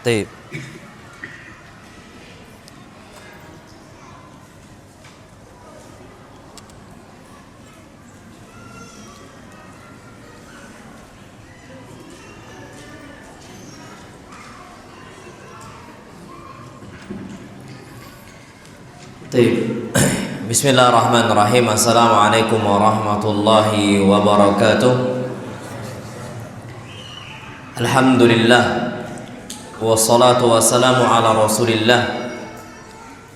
طيب. Bismillahirrahmanirrahim. Assalamualaikum warahmatullahi wabarakatuh. Alhamdulillah, wassalatu wassalamu ala rasulillah.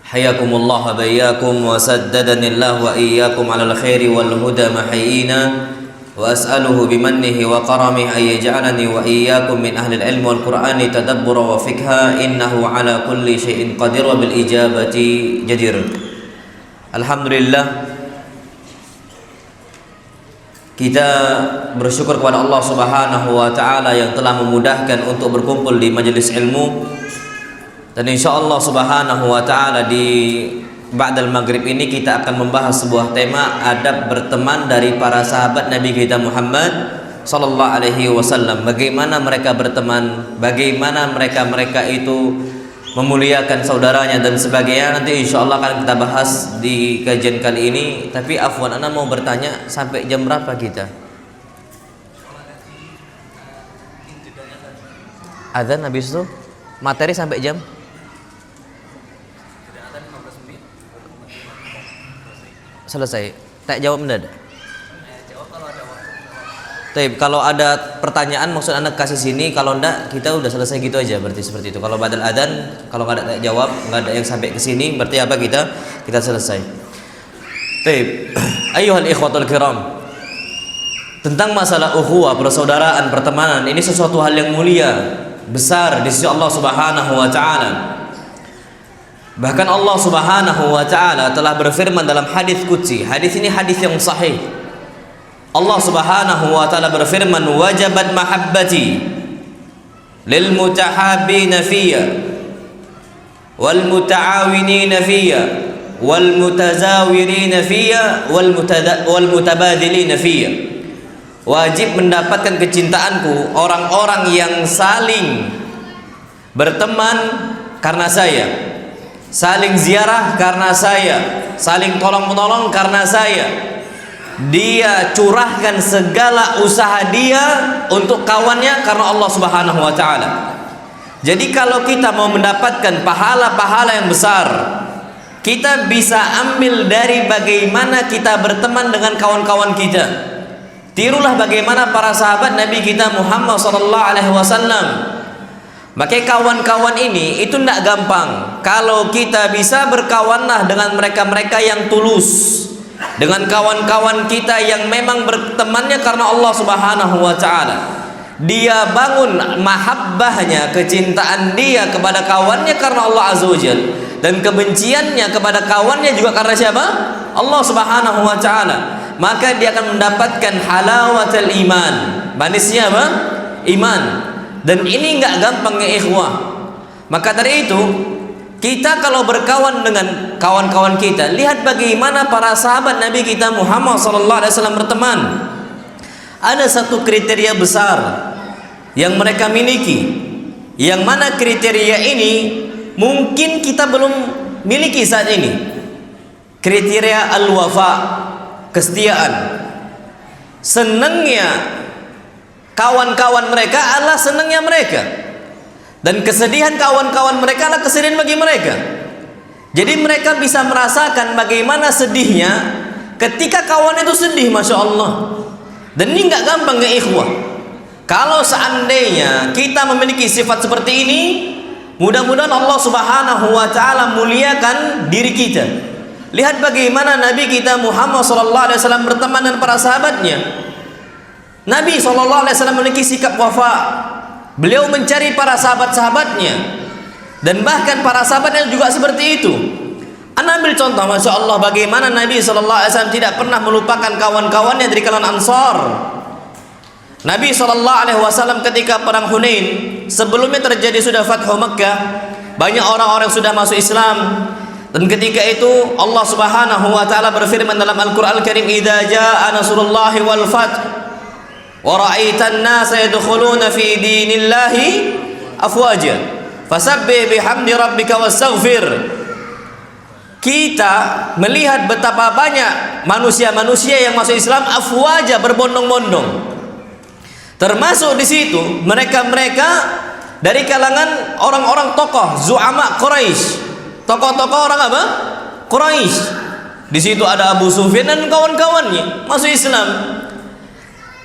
Hayakumullah wa bayyakum, wa saddadanillah wa iyyakum ala al-khairi wal huda mahyina. Wa as'aluhu bimannihi wa karamihi ay yaj'alani wa iyyakum min ahli al-ilm wal qur'ani tadabbura wa fikha, innahu ala kulli syai'in qadir wa bil ijabati jadir. Alhamdulillah, kita bersyukur kepada Allah Subhanahu wa taala yang telah memudahkan untuk berkumpul di majelis ilmu. Dan insyaallah Subhanahu wa taala di ba'dal maghrib ini kita akan membahas sebuah tema adab berteman dari para sahabat Nabi kita Muhammad sallallahu alaihi wasallam. Bagaimana mereka berteman, bagaimana mereka itu memuliakan saudaranya dan sebagainya. Nanti insyaallah akan kita bahas di kajian kali ini. Tapi afwan, ana mau bertanya, sampai jam berapa kita? Adzan habis itu materi sampai jam? Selesai. Tak jawab mendadak. Kalau ada pertanyaan maksud Anda kasih sini, kalau enggak kita udah selesai gitu aja, berarti seperti itu. Kalau badal adzan, kalau enggak ada jawab, enggak ada yang sampai ke sini, berarti apa, kita selesai. Ayyuhal ikhwatul kiram. Tentang masalah ukhuwah, persaudaraan, pertemanan, ini sesuatu hal yang mulia, besar di sisi Allah Subhanahu wa taala. Bahkan Allah Subhanahu wa taala telah berfirman dalam hadis qudsi. Hadis ini hadis yang sahih. Allah Subhanahu wa taala berfirman, wajabat mahabbati lil mutahabbina fiyya wal mutaawinina fiyya wal mutazawirina fiyya wal mutabadilina fiyya. Wajib mendapatkan kecintaanku orang-orang yang saling berteman karena saya, saling ziarah karena saya, saling tolong-menolong karena saya. Dia curahkan segala usaha dia untuk kawannya karena Allah Subhanahu wa taala. Jadi kalau kita mau mendapatkan pahala-pahala yang besar, kita bisa ambil dari bagaimana kita berteman dengan kawan-kawan kita. Tirulah bagaimana para sahabat Nabi kita Muhammad sallallahu alaihi wasallam. Maka kawan-kawan ini itu tidak gampang. Kalau kita bisa berkawanlah dengan mereka-mereka yang tulus, dengan kawan-kawan kita yang memang bertemannya karena Allah Subhanahu wa taala. Dia bangun mahabbahnya, kecintaan dia kepada kawannya karena Allah Azza wajalla, dan kebenciannya kepada kawannya juga karena siapa? Allah Subhanahu wa taala. Maka dia akan mendapatkan halawatul iman. Manisnya apa? Iman. Dan ini enggak gampang ya ikhwah. Maka dari itu, kita kalau berkawan dengan kawan-kawan kita, lihat bagaimana para sahabat Nabi kita Muhammad sallallahu alaihi wasallam berteman. Ada satu kriteria besar yang mereka miliki, yang mana kriteria ini mungkin kita belum miliki saat ini. Kriteria al-wafa, kesetiaan. Senangnya kawan-kawan mereka adalah senangnya mereka, dan kesedihan kawan-kawan mereka adalah kesedihan bagi mereka. Jadi mereka bisa merasakan bagaimana sedihnya ketika kawan itu sedih, masya Allah. Dan ini nggak gampang ya ikhwah. Kalau seandainya kita memiliki sifat seperti ini, mudah-mudahan Allah Subhanahu wa taala muliakan diri kita. Lihat bagaimana Nabi kita Muhammad sallallahu alaihi wasallam berteman dengan para sahabatnya. Nabi sallallahu alaihi wasallam memiliki sikap wafa. Beliau mencari para sahabat-sahabatnya, dan bahkan para sahabatnya juga seperti itu. Anda ambil contoh, masya Allah, bagaimana Nabi sallallahu alaihi wasallam tidak pernah melupakan kawan-kawannya dari kalangan Ansar. Nabi sallallahu alaihi wasallam ketika perang Hunain, sebelumnya terjadi sudah Fathu Makkah, banyak orang-orang sudah masuk Islam. Dan ketika itu Allah Subhanahu wa taala berfirman dalam Al-Qur'an Al-Karim, "Idza jaa nasrullahi wal fath wa ra'aitan nasa yadkhuluna fi dinillahi afwaja Fasabbih bihamdi rabbika wastaghfir. Kita melihat betapa banyak manusia-manusia yang masuk Islam afwaja, berbondong-bondong. Termasuk di situ mereka-mereka dari kalangan orang-orang tokoh zu'ama Quraisy. Tokoh-tokoh orang apa? Quraisy. Di situ ada Abu Sufyan dan kawan-kawannya masuk Islam.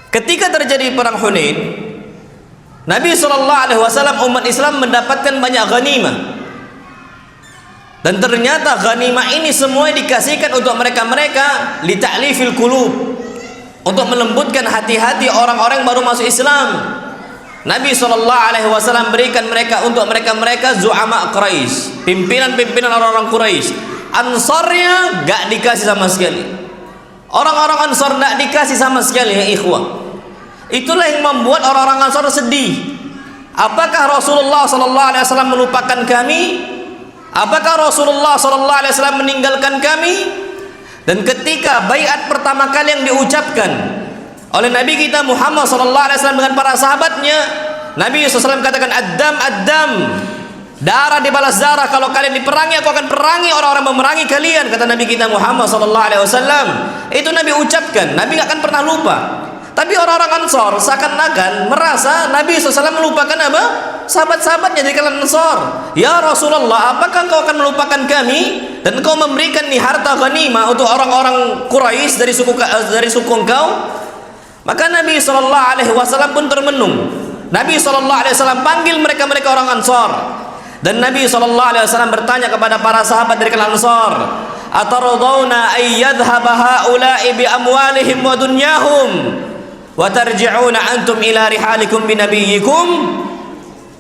Ketika terjadi perang Hunain, Nabi SAW, umat Islam mendapatkan banyak ghanimah. Dan ternyata ghanimah ini semua dikasihkan untuk mereka-mereka li ta'lifil qulub, untuk melembutkan hati-hati orang-orang yang baru masuk Islam. Nabi SAW berikan mereka untuk mereka-mereka zu'ama Quraisy, pimpinan-pimpinan orang-orang Quraisy. Ansarnya gak dikasih sama sekali. Orang-orang Ansar gak dikasih sama sekali, ya ikhwah. Itulah yang membuat orang-orang Ansar sedih. Apakah Rasulullah SAW melupakan kami? Apakah Rasulullah SAW meninggalkan kami? Dan ketika baiat pertama kali yang diucapkan oleh Nabi kita Muhammad SAW dengan para sahabatnya, Nabi SAW katakan, ad-dam, ad-dam, darah dibalas darah. Kalau kalian diperangi, aku akan perangi orang-orang memerangi kalian, kata Nabi kita Muhammad SAW. Itu Nabi ucapkan, Nabi gak akan pernah lupa. Tapi orang-orang Ansar seakan-akan merasa Nabi SAW melupakan apa? Sahabat-sahabatnya dari kalangan Ansar. Ya Rasulullah, apakah engkau akan melupakan kami dan engkau memberikan nih harta ghanimah untuk orang-orang Quraisy dari suku engkau? Maka Nabi SAW pun termenung. Nabi SAW panggil mereka-mereka orang Ansar, dan Nabi SAW bertanya kepada para sahabat dari kalangan Ansar, ataradawna ay yadhhaba haula'i bi amwalihim wa dunyahum wa tarji'una antum ila rihalikum bi nabiyyikum?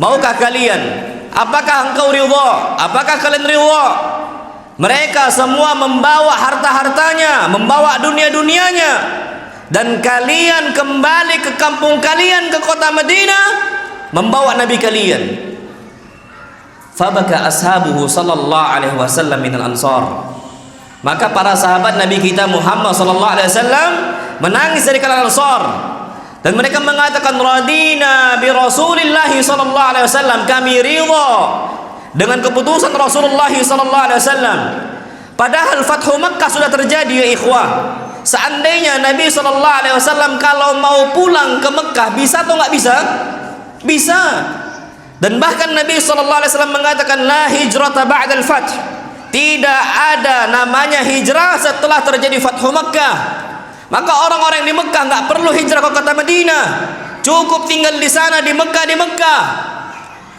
Maukah kalian, apakah engkau ridha, apakah kalian ridha mereka semua membawa harta-hartanya, membawa dunia-dunianya, dan kalian kembali ke kampung kalian, ke kota Madinah, membawa Nabi kalian? Fabaka ashabuhu sallallahu alaihi wasallam minal ansar. Maka para sahabat Nabi kita Muhammad sallallahu alaihi wasallam menangis dari kalangan Ansar, dan mereka mengatakan, radina bi Rasulillah sallallahu alaihi wasallam, kami ridha dengan keputusan Rasulullah sallallahu alaihi wasallam. Padahal Fathu Makkah sudah terjadi, ya ikhwah. Seandainya Nabi sallallahu alaihi wasallam kalau mau pulang ke Mekah, bisa atau nggak bisa? Bisa. Dan bahkan Nabi sallallahu alaihi wasallam mengatakan, la hijrata ba'dal fath. Tidak ada namanya hijrah setelah terjadi Fathu Makkah. Maka orang-orang di Mekah nggak perlu hijrah ke kota Madinah, cukup tinggal di sana, di Mekah, di Mekah.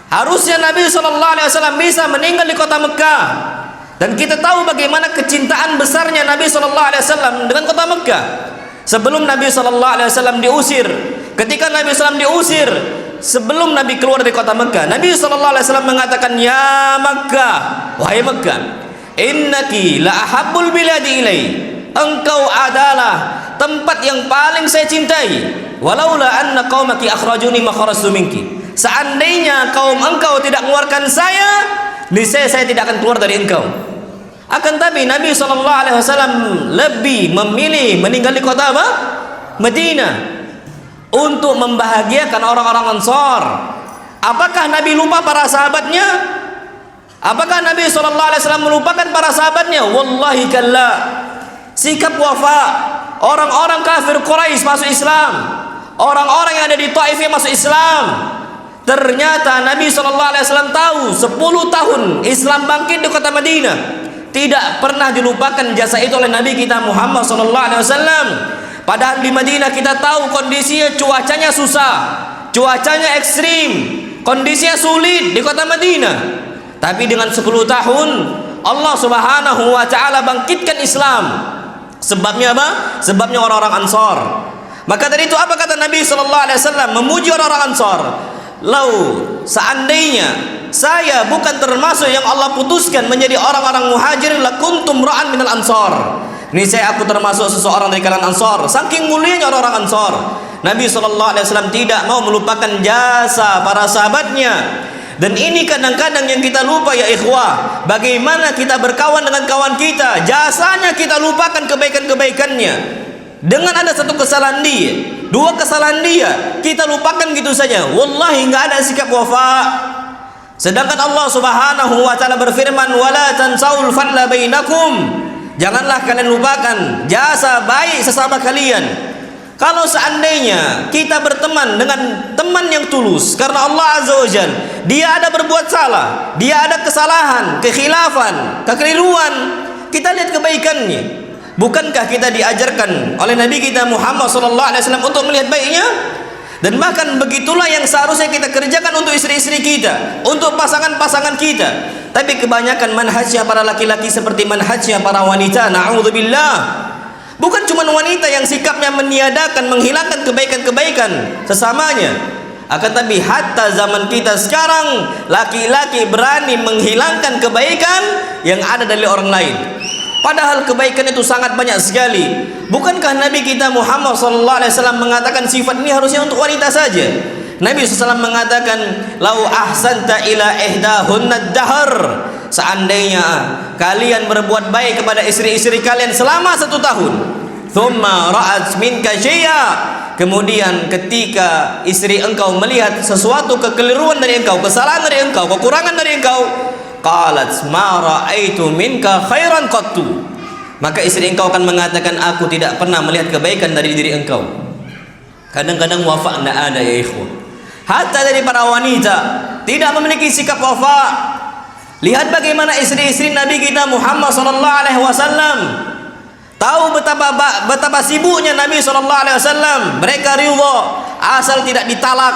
Harusnya Nabi SAW bisa meninggal di kota Mekah. Dan kita tahu bagaimana kecintaan besarnya Nabi SAW dengan kota Mekah. Sebelum Nabi SAW diusir, ketika Nabi SAW diusir, sebelum Nabi keluar dari kota Mekah, Nabi SAW mengatakan, ya Mekah, wahai Mekah, innaki la ahabbul biladi ilai, engkau adalah tempat yang paling saya cintai. Walaula anna qaumaki akhrajuni ma kharajtu minki. Seandainya kaum engkau tidak mengeluarkan saya, niscaya saya tidak akan keluar dari engkau. Akan tapi Nabi SAW lebih memilih meninggal di kota apa? Madinah, untuk membahagiakan orang-orang Ansar. Apakah Nabi lupa para sahabatnya? Apakah Nabi SAW melupakan para sahabatnya? Wallahi kalla. Sikap wafa orang-orang kafir Quraisy masuk Islam, orang-orang yang ada di Taif masuk Islam. Ternyata Nabi SAW tahu 10 tahun Islam bangkit di kota Madinah, tidak pernah dilupakan jasa itu oleh Nabi kita Muhammad SAW. Padahal di Madinah kita tahu kondisinya, cuacanya susah, cuacanya ekstrim, kondisinya sulit di kota Madinah. Tapi dengan 10 tahun Allah Subhanahu wa taala bangkitkan Islam. Sebabnya apa? Sebabnya orang-orang Ansar. Maka dari itu apa kata Nabi SAW memuji orang-orang Ansar? Lau, seandainya saya bukan termasuk yang Allah putuskan menjadi orang-orang muhajirin, lakuntum ra'an minal ansar. Ini saya aku termasuk seseorang dari kalangan Ansar. Saking mulianya orang-orang Ansar, Nabi SAW tidak mau melupakan jasa para sahabatnya. Dan ini kadang-kadang yang kita lupa, ya ikhwah. Bagaimana kita berkawan dengan kawan kita, jasanya kita lupakan kebaikan-kebaikannya. Dengan ada satu kesalahan dia, 2 kesalahan dia, kita lupakan gitu saja. Wallahi nggak ada sikap wafa. Sedangkan Allah Subhanahu wa taala berfirman, "Wala tansaul fadla bainakum." Janganlah kalian lupakan jasa baik sesama kalian. Kalau seandainya kita berteman dengan teman yang tulus karena Allah Azza wa Jalla, dia ada berbuat salah, dia ada kesalahan, kekhilafan, kekeliruan, kita lihat kebaikannya. Bukankah kita diajarkan oleh Nabi kita Muhammad SAW untuk melihat baiknya? Dan bahkan begitulah yang seharusnya kita kerjakan untuk istri-istri kita, untuk pasangan-pasangan kita. Tapi kebanyakan manhajnya para laki-laki seperti manhajnya para wanita. Na'udzubillah. Bukan cuma wanita yang sikapnya meniadakan, menghilangkan kebaikan-kebaikan sesamanya. Akan tapi hatta zaman kita sekarang, laki-laki berani menghilangkan kebaikan yang ada dari orang lain. Padahal kebaikan itu sangat banyak sekali. Bukankah Nabi kita Muhammad SAW mengatakan sifat ini harusnya untuk wanita saja? Nabi SAW mengatakan, "Lau ahsanta ila ihdahunna dahr." Seandainya kalian berbuat baik kepada istri-istri kalian selama 1 tahun, thumma ra'at minka syai'a, kemudian ketika istri engkau melihat sesuatu kekeliruan dari engkau, kesalahan dari engkau, kekurangan dari engkau, qalat ma ra'aitu minka khairan qattu, maka istri engkau akan mengatakan, aku tidak pernah melihat kebaikan dari diri engkau. Kadang-kadang wafa tidak ada ya ikhwan. Hatta dari para wanita tidak memiliki sikap wafa. Lihat bagaimana istri-istri Nabi kita Muhammad SAW. Tahu betapa sibuknya Nabi SAW. Mereka ridha asal tidak ditalak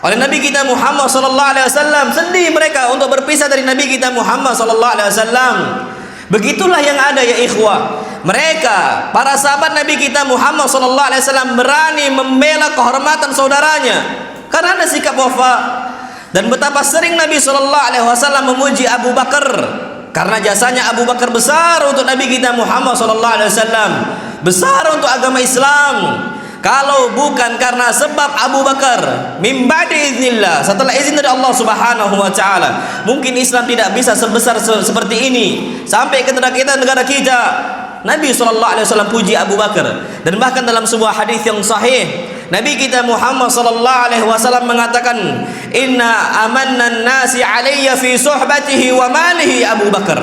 oleh Nabi kita Muhammad SAW. Sedih mereka untuk berpisah dari Nabi kita Muhammad SAW. Begitulah yang ada ya ikhwah. Mereka para sahabat Nabi kita Muhammad SAW berani membela kehormatan saudaranya karena ada sikap wafa. Dan betapa sering Nabi SAW memuji Abu Bakar karena jasanya Abu Bakar besar untuk Nabi kita Muhammad SAW, besar untuk agama Islam. Kalau bukan karena sebab Abu Bakar, min ba'di iznillah, setelah izin dari Allah Subhanahu wa taala, mungkin Islam tidak bisa sebesar seperti ini sampai ke negara kita. Nabi SAW puji Abu Bakar. Dan bahkan dalam sebuah hadis yang sahih, Nabi kita Muhammad SAW mengatakan, "Inna amanna nasi alayya fi suhbatihi wa malihi Abu Bakar."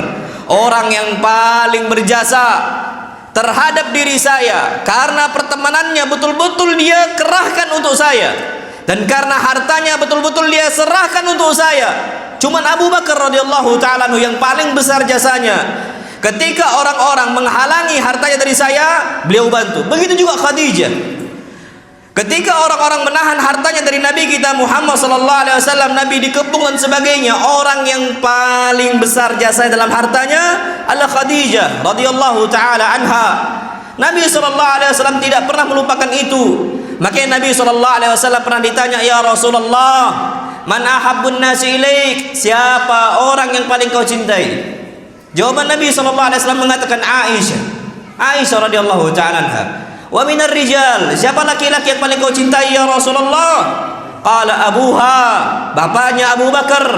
Orang yang paling berjasa terhadap diri saya karena pertemanannya betul-betul dia kerahkan untuk saya, dan karena hartanya betul-betul dia serahkan untuk saya, cuman Abu Bakar radhiyallahu ta'ala yang paling besar jasanya. Ketika orang-orang menghalangi hartanya dari saya, beliau bantu. Begitu juga Khadijah. Ketika orang-orang menahan hartanya dari Nabi kita Muhammad SAW, Nabi dikepung dan sebagainya, orang yang paling besar jasa dalam hartanya adalah Khadijah radhiyallahu taala anha. Nabi SAW tidak pernah melupakan itu. Makanya Nabi SAW pernah ditanya, "Ya Rasulullah, man ahabbun nasi ilaik?" Siapa orang yang paling kau cintai? Jawaban Nabi SAW mengatakan Aisyah radhiyallahu taala anha. Wa minar rijal, siapa laki-laki yang paling kau cintai ya Rasulullah? Qala abuha, bapaknya Abu Bakar.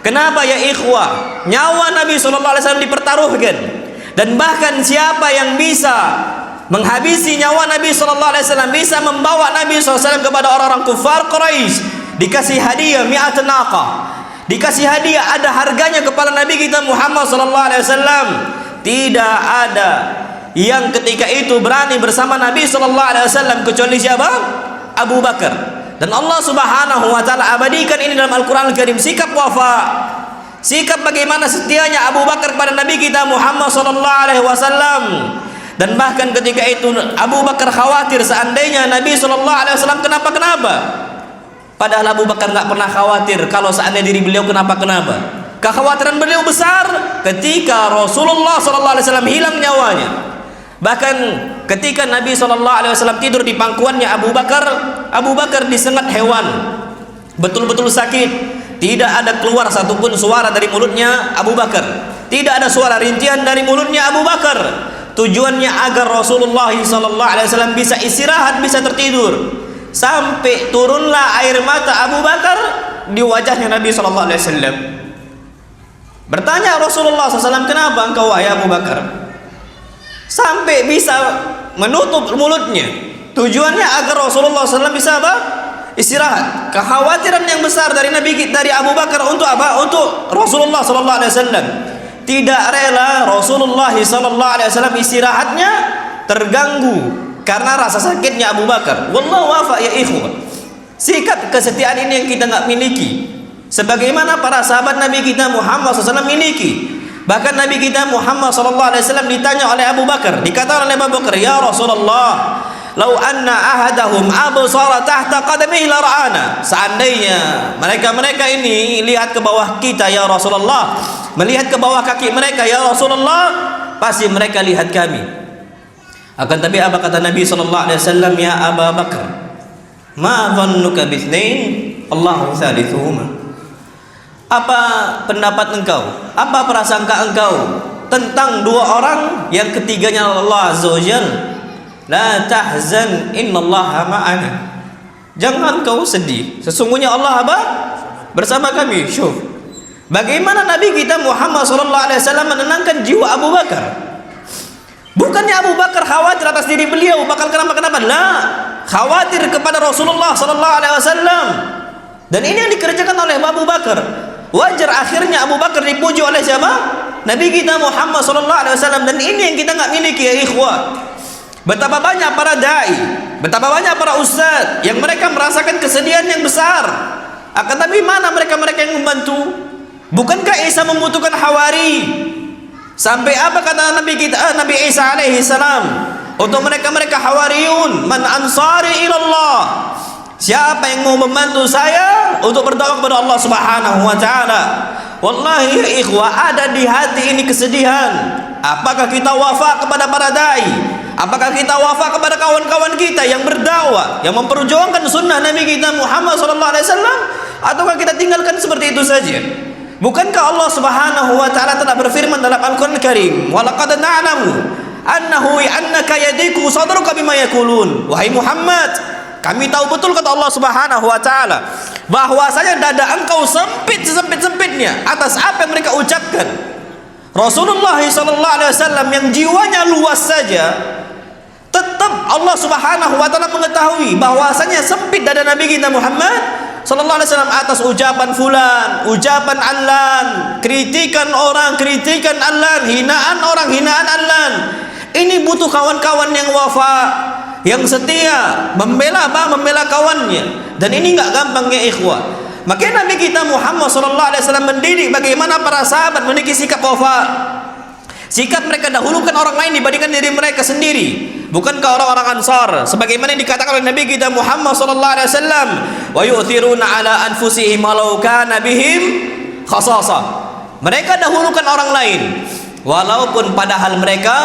Kenapa ya ikhwah? Nyawa Nabi SAW dipertaruhkan. Dan bahkan siapa yang bisa menghabisi nyawa Nabi SAW, bisa membawa Nabi SAW kepada orang-orang kufar Quraisy, dikasih hadiah mi'at naqah, dikasih hadiah ada harganya kepala Nabi kita Muhammad SAW. Tidak ada yang ketika itu berani bersama Nabi SAW kecuali siapa? Abu Bakar. Dan Allah Subhanahu wa taala abadikan ini dalam Al-Qur'an Al-Karim, sikap wafa, sikap bagaimana setianya Abu Bakar kepada Nabi kita Muhammad SAW. Dan bahkan ketika itu Abu Bakar khawatir seandainya Nabi SAW kenapa-kenapa. Padahal Abu Bakar nggak pernah khawatir kalau seandainya diri beliau kenapa-kenapa. Kekhawatiran beliau besar ketika Rasulullah SAW hilang nyawanya. Bahkan ketika Nabi SAW tidur di pangkuannya Abu Bakar disengat hewan, betul-betul sakit. Tidak ada keluar satupun suara dari mulutnya Abu Bakar. Tidak ada suara rintihan dari mulutnya Abu Bakar. Tujuannya agar Rasulullah SAW bisa istirahat, bisa tertidur. Sampai turunlah air mata Abu Bakar di wajahnya Nabi SAW. Bertanya Rasulullah SAW, kenapa engkau wahai Abu Bakar? Sampai bisa menutup mulutnya. Tujuannya agar Rasulullah SAW bisa apa? Istirahat. Kekhawatiran yang besar dari dari Abu Bakar untuk apa? Untuk Rasulullah sallallahu alaihi wasallam. Tidak rela Rasulullah sallallahu alaihi wasallam istirahatnya terganggu karena rasa sakitnya Abu Bakar. Wallahu wafa ya ikhwah. Sikap kesetiaan ini yang kita enggak miliki. Sebagaimana para sahabat Nabi kita Muhammad SAW miliki. Bahkan Nabi kita Muhammad SAW ditanya oleh Abu Bakar, dikatakan oleh Abu Bakar, ya Rasulullah, lau anna ahadahum absara tahta qadamihi la ra'ana. Seandainya mereka ini lihat ke bawah kita ya Rasulullah, melihat ke bawah kaki mereka ya Rasulullah, pasti mereka lihat kami. Akan tapi apa kata Nabi SAW, ya Abu Bakar, ma dhannuka bithnain Allahu thalithuhuma. Apa pendapat engkau, apa prasangka engkau tentang dua orang yang ketiganya Allah Azza wa Jalla? La tahzan innallaha ma'ana. Jangan kau sedih, sesungguhnya Allah apa? Bersama kami. Syuf. Bagaimana Nabi kita Muhammad sallallahu alaihi wasallam menenangkan jiwa Abu Bakar? Bukannya Abu Bakar khawatir atas diri beliau bakal kenapa-kenapa. La, khawatir kepada Rasulullah sallallahu alaihi wasallam. Dan ini yang dikerjakan oleh Abu Bakar. Wajar akhirnya Abu Bakar dipuji oleh siapa? Nabi kita Muhammad sallallahu alaihi wasallam. Dan ini yang kita enggak miliki ya ikhwah. Betapa banyak para dai, betapa banyak para ustaz yang mereka merasakan kesedihan yang besar. Akan tapi mana mereka-mereka yang membantu? Bukankah Isa membutuhkan hawari? Sampai apa kata Nabi kita Nabi Isa alaihi salam untuk mereka-mereka hawariyun, man ansari ilallah. Siapa yang mau membantu saya untuk berdoa kepada Allah Subhanahu wa taala? Wallahi ya ikhwah, ada di hati ini kesedihan. Apakah kita wafa kepada para dai? Apakah kita wafa kepada kawan-kawan kita yang berdakwah, yang memperjuangkan sunnah Nabi kita Muhammad sallallahu alaihi wasallam, ataukah kita tinggalkan seperti itu saja? Bukankah Allah Subhanahu wa taala telah berfirman dalam Al-Qur'an Al-Karim, "Wa laqad na'lamu annahu annaka yadiku sadruka bima yaqulun." Wahai Muhammad, kami tahu betul kata Allah Subhanahu wa taala bahwasanya dada engkau sempit sesempit-sempitnya atas apa yang mereka ucapkan. Rasulullah sallallahu alaihi wasallam yang jiwanya luas saja, tetap Allah Subhanahu wa taala mengetahui bahwasanya sempit dada Nabi kita Muhammad sallallahu alaihi wasallam atas ucapan fulan, ucapan allan, kritikan orang, kritikan allan, hinaan orang, hinaan allan. Ini butuh kawan-kawan yang wafa, yang setia, membela kawannya. Dan ini enggak gampang ya ikhwah. Makanya Nabi kita Muhammad sallallahu alaihi wasallam mendidik bagaimana para sahabat memiliki sikap wafa. Sikap mereka dahulukan orang lain dibandingkan diri mereka sendiri. Bukankah orang-orang Ansar sebagaimana yang dikatakan oleh Nabi kita Muhammad sallallahu alaihi wasallam, wa yu'thiruna ala anfusihim walau kana bihim khasasah. Mereka dahulukan orang lain walaupun padahal mereka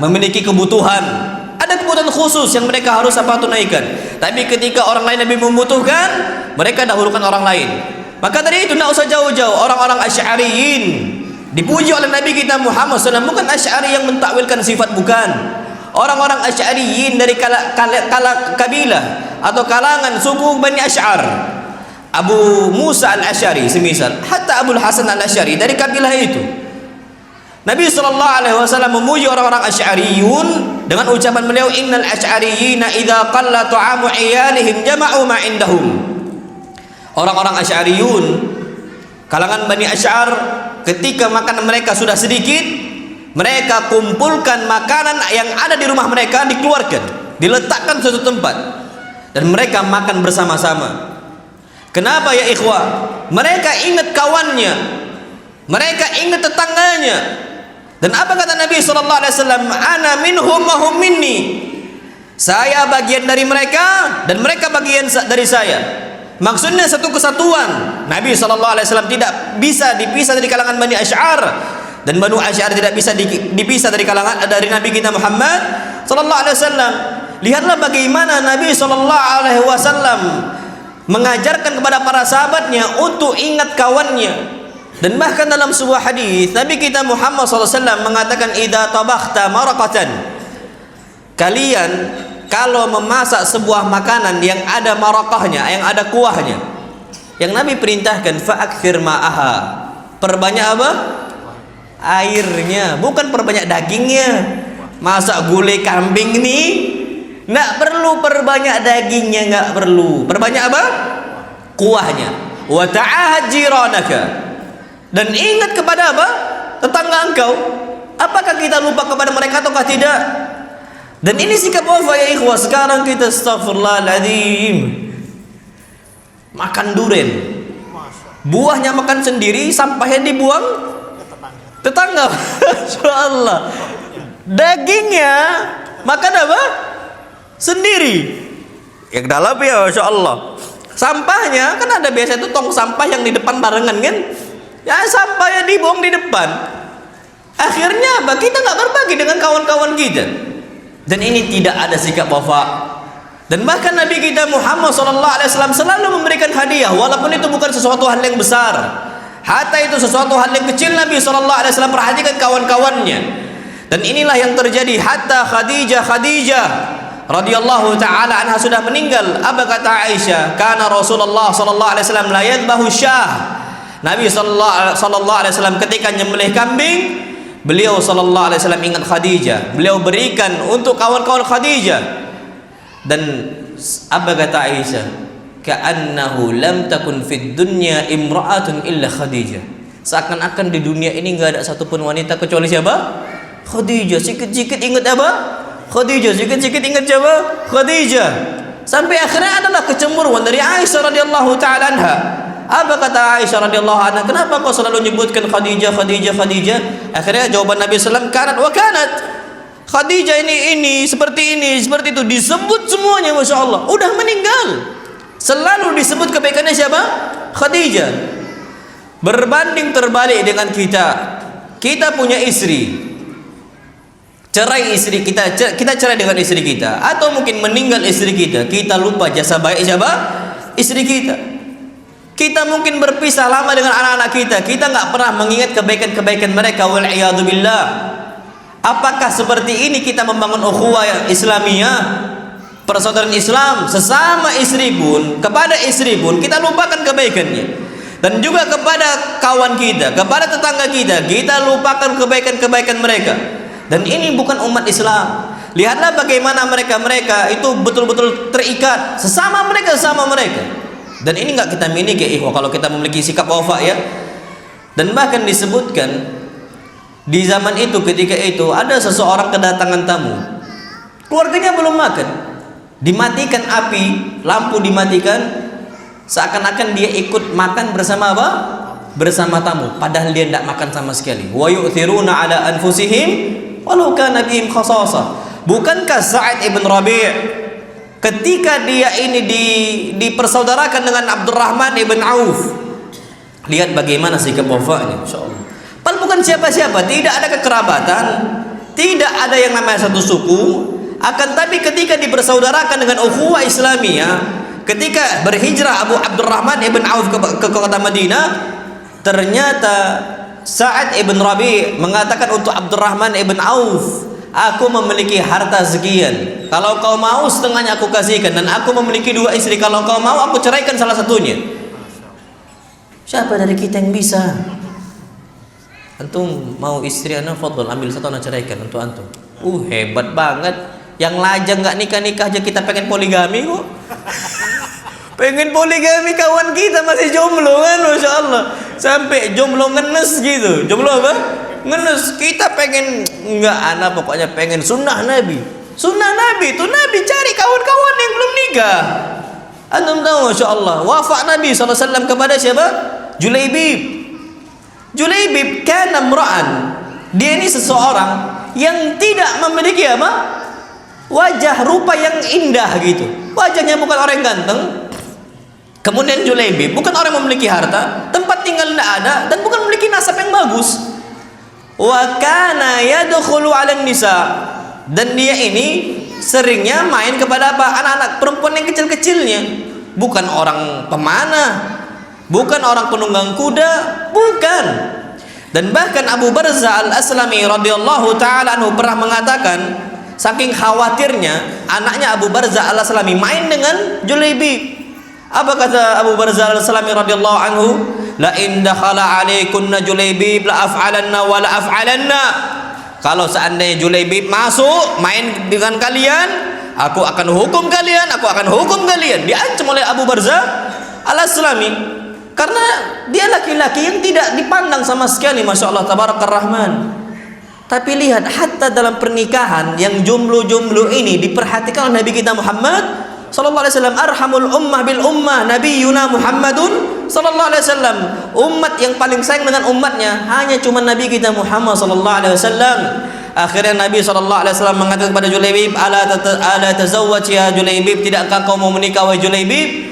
memiliki kebutuhan. Ada kebutuhan khusus yang mereka harus tunaikan. Tapi ketika orang lain lebih membutuhkan, mereka dahulukan orang lain. Maka dari itu tidak usah jauh-jauh orang-orang Asy'ariyin dipuji oleh Nabi kita Muhammad SAW. Bukan Asy'ari yang mentakwilkan sifat, bukan. Orang-orang Asy'ariyin dari kabilah atau kalangan suku Bani Asy'ar. Abu Musa al-Asy'ari semisal, hatta Abu Hasan al-Asy'ari dari kabilah itu. Nabi SAW memuji orang-orang Asy'ariyun dengan ucapan beliau, innal asy'ariyina idza qalla ta'amu iyalihim jama'u ma indahum. Orang-orang Asy'ariyun, kalangan Bani Asy'ar, ketika makanan mereka sudah sedikit, mereka kumpulkan makanan yang ada di rumah mereka, dikeluarkan, diletakkan suatu tempat, dan mereka makan bersama-sama. Kenapa ya ikhwah? Mereka ingat kawannya, mereka ingat tetangganya. Dan apa kata Nabi SAW? Ana minhum wa hum minni. Saya bagian dari mereka dan mereka bagian dari saya. Maksudnya satu kesatuan. Nabi SAW tidak bisa dipisah dari kalangan Bani Asy'ar, dan Banu Asy'ar tidak bisa dipisah dari kalangan dari Nabi kita Muhammad SAW. Lihatlah bagaimana Nabi SAW mengajarkan kepada para sahabatnya untuk ingat kawannya. Dan bahkan dalam sebuah hadis Nabi kita Muhammad SAW mengatakan, idza tabakhta maraqatan, kalian kalau memasak sebuah makanan yang ada maraqahnya, yang ada kuahnya, yang Nabi perintahkan fa'akthir ma'aha, perbanyak apa? Airnya, bukan perbanyak dagingnya. Masak gulai kambing ini Nggak perlu perbanyak dagingnya, nggak perlu. Perbanyak apa? Kuahnya. Wa ta'ahad jiranaka. Dan ingat kepada apa? Tetangga engkau. Apakah kita lupa kepada mereka ataukah tidak? Dan ini sikap wafa ya ikhwah. Sekarang kita astaghfirullahaladzim, makan durian, buahnya makan sendiri, sampahnya dibuang tetangga. Insyaallah. Dagingnya makan apa? Sendiri. Yang dalam ya Masya Allah. Sampahnya kan ada biasa itu tong sampah yang di depan barengan kan? Ya sampahnya dibuang di depan. Akhirnya apa? Kita nggak berbagi dengan kawan-kawan kita. Dan ini tidak ada sikap wafa. Dan bahkan Nabi kita Muhammad SAW selalu memberikan hadiah, walaupun itu bukan sesuatu hal yang besar. Hatta itu sesuatu hal yang kecil, Nabi SAW perhatikan kawan-kawannya. Dan inilah yang terjadi. Hatta Khadijah radhiyallahu taala anha sudah meninggal. Apa kata Aisyah? Karena Rasulullah SAW la yadhbahu syah. Nabi SAW ketika nyembelih kambing, beliau SAW ingat Khadijah. Beliau berikan untuk kawan-kawan Khadijah. Dan apa kata Aisyah? Ka'annahu lam takun fid dunya imra'atun illa Khadijah. Seakan-akan di dunia ini enggak ada satupun wanita kecuali siapa? Khadijah. Sikit-sikit ingat apa? Khadijah. Sikit-sikit ingat siapa? Khadijah. Sampai akhirnya adalah kecemburuan dari Aisyah radhiyallahu taala anha. Apa kata Aisyah radhiyallahu anha? Kenapa kau selalu menyebutkan Khadijah? Akhirnya jawaban Nabi sallallahu alaihi wasallam kanat wa kanat. Khadijah ini seperti itu, disebut semuanya, Masya Allah. Udah meninggal, selalu disebut kebaikannya siapa? Khadijah. Berbanding terbalik dengan kita punya istri, cerai istri kita cerai dengan istri kita, atau mungkin meninggal istri kita lupa jasa baik siapa? Istri kita. Kita mungkin berpisah lama dengan anak-anak kita nggak pernah mengingat kebaikan-kebaikan mereka. Wal iyadu billah. Apakah seperti ini kita membangun ukhuwah Islamiyah, persaudaraan Islam sesama istri pun, kepada istri pun kita lupakan kebaikannya, dan juga kepada kawan kita, kepada tetangga kita lupakan kebaikan-kebaikan mereka. Dan ini bukan umat Islam. Lihatlah bagaimana mereka itu betul-betul terikat sesama mereka. Dan ini nggak kita miliki ikhwah kalau kita memiliki sikap wafa ya. Dan bahkan disebutkan di zaman itu, ketika itu ada seseorang kedatangan tamu, keluarganya belum makan, dimatikan api, lampu dimatikan, seakan-akan dia ikut makan bersama apa? Bersama tamu, padahal dia tidak makan sama sekali. Wa yu'thiruna ala anfusihim walau kana bihim khasasah. Bukankah Sa'id ibn Rabi' ketika dia ini dipersaudarakan dengan Abdurrahman ibn Auf, lihat bagaimana sikap wafanya, insyaallah. Padahal bukan siapa-siapa, tidak ada kekerabatan, tidak ada yang namanya satu suku. Akan tapi ketika dipersaudarakan dengan ukhuwah Islamiyah, ketika berhijrah Abu Abdurrahman ibn Auf ke kota Madinah, ternyata Sa'ad ibn Rabi' mengatakan untuk Abdurrahman ibn Auf, aku memiliki harta sekian, kalau kau mau setengahnya aku kasihkan, dan aku memiliki 2 istri, kalau kau mau aku ceraikan salah satunya. Siapa dari kita yang bisa? Antum mau istri anak fadl, ambil satu anak ceraikan untuk antum. Hebat banget. Yang lajang nggak nikah aja kita pengen poligami kok. Pengen poligami, kawan kita masih jomblo kan, Masya Allah. Sampai jomblo ngenes gitu. Jomblo apa? Ngenes. Kita pengen nggak, anak pokoknya pengen sunnah Nabi. Sunnah Nabi itu Nabi cari kawan-kawan yang belum nikah. Antum tahu Masya Allah, wafat Nabi SAW kepada siapa? Julaibib kana mra'an. Dia ini seseorang yang tidak memiliki apa? Wajah rupa yang indah gitu. Wajahnya bukan orang yang ganteng. Kemudian Julaibib bukan orang yang memiliki harta, tempat tinggal tidak ada, dan bukan memiliki nasab yang bagus. Wa kana yadkhulu 'alan nisa. Dan dia ini seringnya main kepada apa? Anak-anak perempuan yang kecil-kecilnya. Bukan orang pemanah, bukan orang penunggang kuda, bukan. Dan bahkan Abu Barzah Al-Aslami radhiyallahu taala anhu pernah mengatakan, saking khawatirnya anaknya Abu Barzah Al-Aslami main dengan Julaibib. Apa kata Abu Barzah Al-Aslami radhiyallahu anhu? La in dakhala alaikunna Julaibib la af'alanna wa la af'alanna. Kalau seandainya Julaibib masuk main dengan kalian, aku akan hukum kalian, aku akan hukum kalian. Diancam oleh Abu Barzah Al-Aslami karena dia laki-laki yang tidak dipandang sama sekali, Masya Allah Tabarakar Rahman. Tapi lihat, hatta dalam pernikahan yang jomblo-jomblo ini diperhatikan oleh Nabi kita Muhammad sallallahu alaihi wasallam. Arhamul ummah bil ummah Nabiyuna Muhammadun sallallahu alaihi wasallam. Umat yang paling sayang dengan umatnya hanya cuma Nabi kita Muhammad sallallahu alaihi wasallam. Akhirnya Nabi sallallahu alaihi wasallam mengatakan kepada Julaibib, ala tazawwaj ya Julaibib, tidakkah kau mau menikah wahai Julaibib?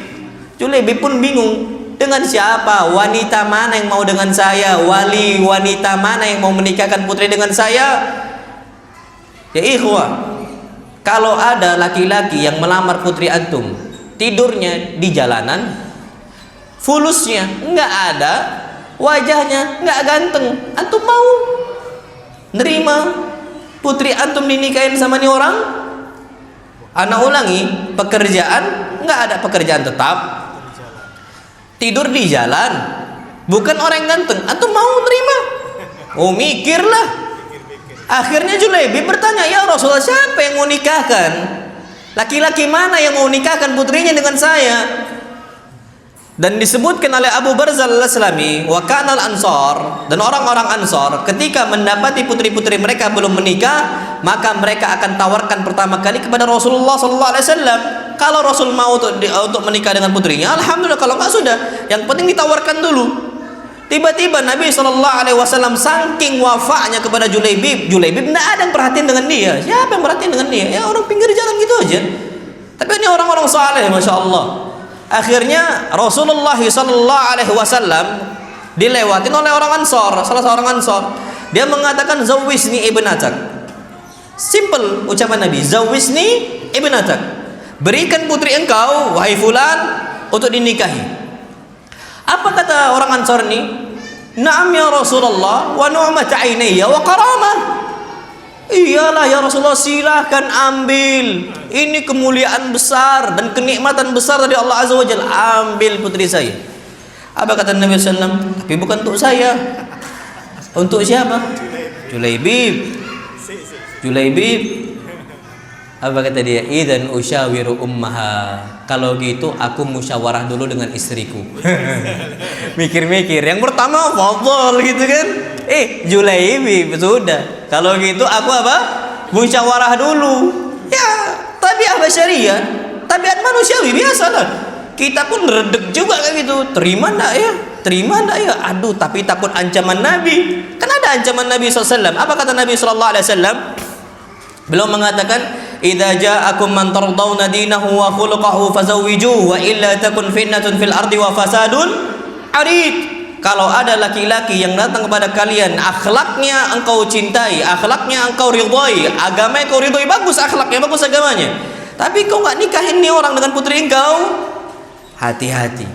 Julaibib pun bingung, dengan siapa? Wanita mana yang mau dengan saya? Wali wanita mana yang mau menikahkan putri dengan saya? Ya ikhwah, kalau ada laki-laki yang melamar putri antum, tidurnya di jalanan, fulusnya nggak ada, wajahnya nggak ganteng, antum mau nerima putri antum dinikahin sama nih orang? Anak ulangi, pekerjaan nggak ada, pekerjaan tetap, tidur di jalan, bukan orang yang ganteng, antum mau terima? Oh mikirlah. Akhirnya Julaibib bertanya, ya Rasulullah, siapa yang mau nikahkan? Laki-laki mana yang mau nikahkan putrinya dengan saya? Dan disebutkan oleh Abu Barzah Al-Aslami, wa kanal ansor, dan orang-orang Ansor ketika mendapati putri-putri mereka belum menikah, maka mereka akan tawarkan pertama kali kepada Rasulullah sallallahu alaihi wasallam. Kalau Rasul mau untuk menikah dengan putrinya, alhamdulillah. Kalau enggak sudah, yang penting ditawarkan dulu. Tiba-tiba Nabi sallallahu alaihi wasallam saking wafanya kepada Julaibib, Julaibib tidak ada yang perhatian dengan dia. Siapa yang perhatian dengan dia? Ya orang pinggir jalan gitu aja. Tapi ini orang-orang saleh, Masya Allah. Akhirnya Rasulullah sallallahu alaihi wasallam dilewatin oleh orang Ansor, salah seorang Ansor. Dia mengatakan, zawisni ibnatak. Simple ucapan Nabi, zawisni ibnatak. Berikan putri engkau wahai fulan untuk dinikahi. Apa kata orang Ansor ini? Na'am ya Rasulullah, wa nu'mat ainayya wa karamah. Iyalah ya Rasulullah, silahkan ambil. Ini kemuliaan besar dan kenikmatan besar dari Allah Azza wa Jalla. Ambil putri saya. Apa kata Nabi SAW? Tapi bukan untuk saya. Untuk siapa? Julaibib. Julaibib. Apa kata dia? Idzan usyawiru ummaha. Kalau gitu aku musyawarah dulu dengan istriku. Mikir-mikir. Yang pertama fadhol gitu kan. Julaibib sudah. Kalau gitu aku apa? Musyawarah dulu. Ya, tabiat syariah, tabiat manusiawi biasalah. Kita pun redek juga kayak gitu. Terima enggak ya? Terima enggak ya? Aduh, tapi takut ancaman Nabi. Kan ada ancaman Nabi SAW. Apa kata Nabi SAW? Beliau mengatakan, idza ja'akum man tardawna dinahu wa khuluquhu fazawwijuhu wa illa takun fitnatun fil ardi wa fasadun arid. Kalau ada laki-laki yang datang kepada kalian, akhlaknya engkau cintai, akhlaknya engkau ridhoi, agamanya engkau ridhoi, bagus akhlaknya, bagus agamanya, tapi kau nggak nikahin nih orang dengan putri engkau, hati-hati,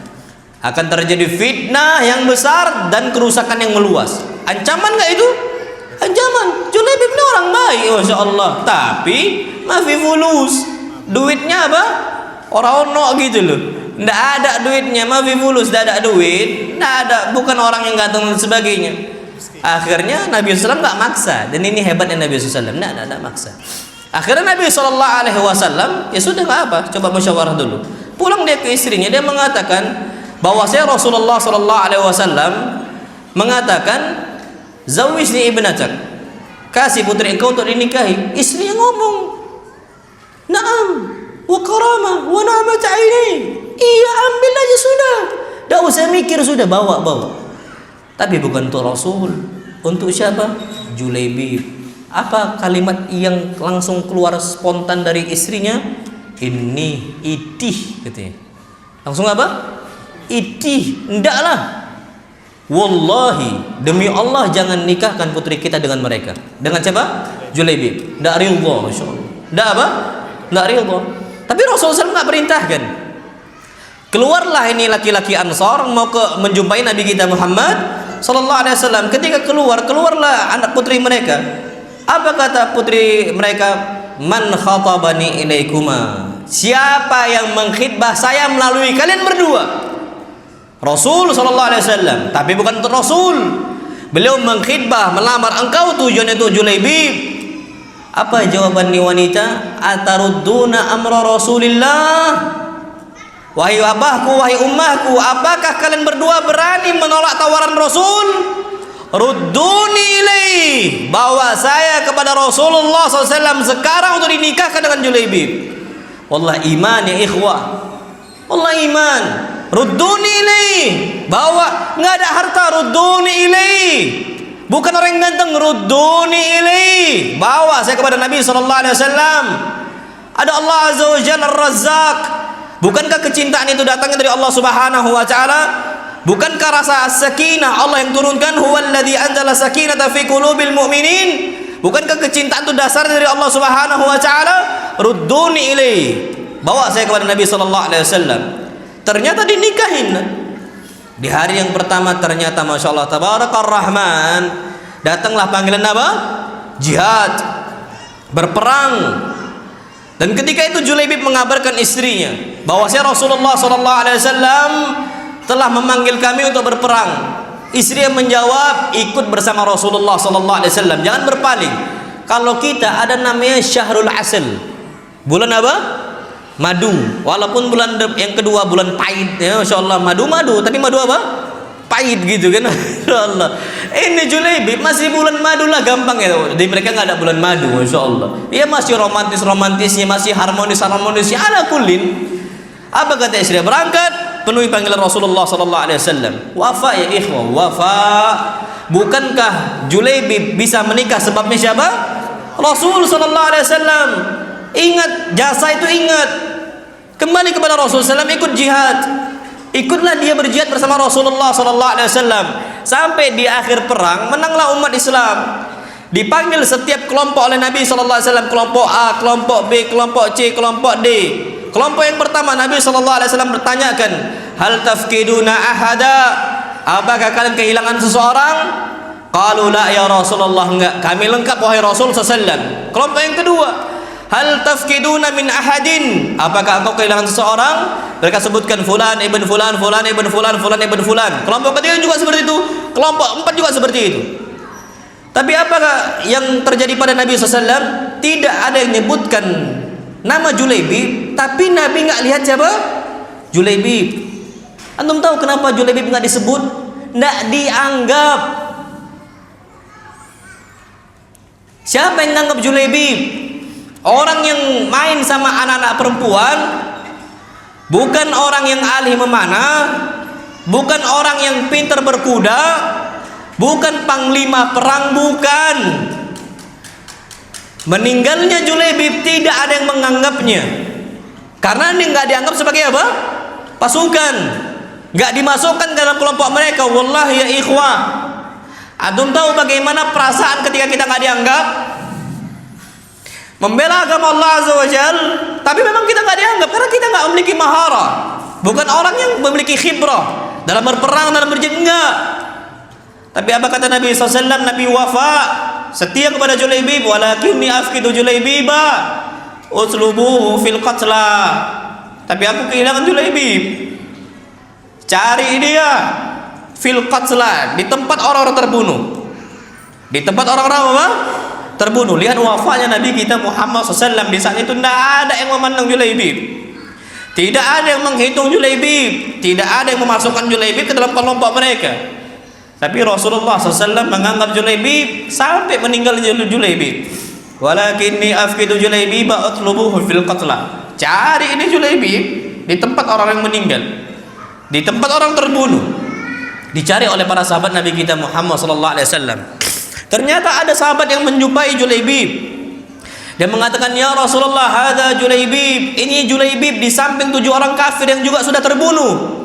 akan terjadi fitnah yang besar dan kerusakan yang meluas. Ancaman nggak itu? Ancaman. Julaibib ini orang baik, Masya Allah, tapi mafi fulus, duitnya apa? Orang-orang gitu loh. Nggak ada duitnya, mafi fulus, nggak ada duit, nggak ada, bukan orang yang ganteng dan sebagainya. Akhirnya Nabi SAW nggak maksa, dan ini hebatnya Nabi SAW, nggak maksa. Akhirnya Nabi SAW, ya sudah nggak apa, coba musyawarah dulu. Pulang dia ke istrinya, dia mengatakan bahwa saya Rasulullah SAW mengatakan, zawisni ibnatak, kasih putri engkau untuk dinikahi. Istrinya ngomong, na'am wa karamah wa na'mat aini. Iya, ambil aja sudah. Tidak usah mikir, sudah bawa. Tapi bukan untuk Rasul. Untuk siapa? Julaibib. Apa kalimat yang langsung keluar spontan dari istrinya? Ini itih katanya. Langsung apa? Itih. Ndaklah. Wallahi, demi Allah jangan nikahkan putri kita dengan mereka. Dengan siapa? Julaibib. Ndak ridha, masyaallah. Ndak apa? Ndak ridha. Tapi Rasulullah SAW nggak perintahkan. Keluarlah ini laki-laki Ansor mau menjumpai Nabi kita Muhammad sallallahu alaihi wasallam. Ketika keluarlah anak putri mereka. Apa kata putri mereka? Man khatabani ilaikuma. Siapa yang mengkhitbah saya melalui kalian berdua? Rasul sallallahu alaihi wasallam. Tapi bukan untuk Rasul. Beliau mengkhitbah, melamar engkau, tujuannya itu Julaibib. Apa jawaban ni wanita? Atarudduna amra Rasulillah. Wahai abahku, wahai ummahku, apakah kalian berdua berani menolak tawaran Rasul? Rudduni ilaih, bawa saya kepada Rasulullah SAW sekarang untuk dinikahkan dengan Julaibib. Wallah iman ya ikhwah, wallah iman. Rudduni ilaih, bawa, nggak ada harta, rudduni ilaih. Bukan orang yang ganteng, rudduni ilaih, bawa saya kepada Nabi SAW. Ada Allah Azza wa Jalla Ar-Razzaq. Bukankah kecintaan itu datangnya dari Allah Subhanahu wa taala? Bukankah rasa sakinah Allah yang turunkan, huwallazi anzala sakinata fi qulubil mu'minin? Bukankah kecintaan itu dasar dari Allah Subhanahu wa taala? Rudduni ilaih, bawa saya kepada Nabi sallallahu alaihi wasallam. Ternyata dinikahin. Di hari yang pertama ternyata Masya Allah Tabarakar Rahman, datanglah panggilan apa? Jihad, berperang. Dan ketika itu Julaibib mengabarkan istrinya bahwasanya Rasulullah SAW telah memanggil kami untuk berperang. Istri yang menjawab, ikut bersama Rasulullah SAW, jangan berpaling. Kalau kita ada namanya Syahrul Asal, bulan apa? Madu. Walaupun bulan yang kedua bulan pahit ya, Masya Allah, madu-madu, tapi madu apa? Pahit gitu kan. Masya Allah. Ini Julaibib masih bulan madu lah, gampang ya. Di mereka nggak ada bulan madu, Masya Allah. Dia masih romantisnya, masih harmonisnya. Ala kullin. Apa kata istri? Berangkat, penuhi panggilan Rasulullah SAW. Wafa ya ikhwah, wafa. Bukankah Julaibib bisa menikah sebabnya siapa? Rasul SAW. Ingat jasa itu, ingat. Kembali kepada Rasul SAW, ikut jihad. Ikutlah dia berjihad bersama Rasulullah SAW. Sampai di akhir perang menanglah umat Islam. Dipanggil setiap kelompok oleh Nabi SAW, kelompok A, kelompok B, kelompok C, kelompok D. Kelompok yang pertama Nabi SAW bertanyakan, hal tafkiduna ahada, apakah kalian kehilangan seseorang? Qalu la ya Rasulullah, enggak, kami lengkap wahai Rasul SAW. Kelompok yang kedua, hal tafkiduna min ahadin, apakah engkau kehilangan seseorang? Mereka sebutkan fulan ibn fulan, fulan ibn fulan, fulan ibn fulan. Kelompok ketiga juga seperti itu, kelompok empat juga seperti itu. Tapi apakah yang terjadi pada Nabi SAW? Tidak ada yang menyebutkan nama Julaibib, tapi Nabi nggak lihat siapa? Julaibib. Antum tahu kenapa Julaibib nggak disebut? Nggak dianggap. Siapa yang nganggap Julaibib? Orang yang main sama anak-anak perempuan, bukan orang yang ahli memanah, bukan orang yang pintar berkuda, bukan panglima perang, bukan. Meninggalnya Julaibib tidak ada yang menganggapnya, karena ini nggak dianggap sebagai apa? Pasukan, nggak dimasukkan dalam kelompok mereka. Wallahi ya ikhwah, antum tahu bagaimana perasaan ketika kita nggak dianggap? Membela agama Allah Azza wa Jal, tapi memang kita nggak dianggap karena kita nggak memiliki mahara, bukan orang yang memiliki khibrah dalam berperang, dalam berjihad, enggak. Tapi apa kata Nabi SAW? Nabi wafa, setia kepada Julaibib. Walakinni afkidu Julaibiba utlubuhu fil qatla. Tapi aku kehilangan Julaibib. Cari dia fil qatla, di tempat orang-orang terbunuh. Di tempat orang-orang apa? Terbunuh. Lihat wafanya Nabi kita Muhammad SAW. Di saat itu tidak ada yang memandang Julaibib, tidak ada yang menghitung Julaibib, tidak ada yang memasukkan Julaibib ke dalam kelompok mereka. Tapi Rasulullah SAW menganggap Julaibib sampai meninggal Julaibib. Walakinni afkidu Julaibiba utlubuhu fil qatla. Cari ini Julaibib di tempat orang yang meninggal, di tempat orang terbunuh. Dicari oleh para sahabat Nabi kita Muhammad SAW. Ternyata ada sahabat yang menjumpai Julaibib. Dia mengatakan, ya Rasulullah, hadza Julaibib. Ini Julaibib di samping 7 orang kafir yang juga sudah terbunuh.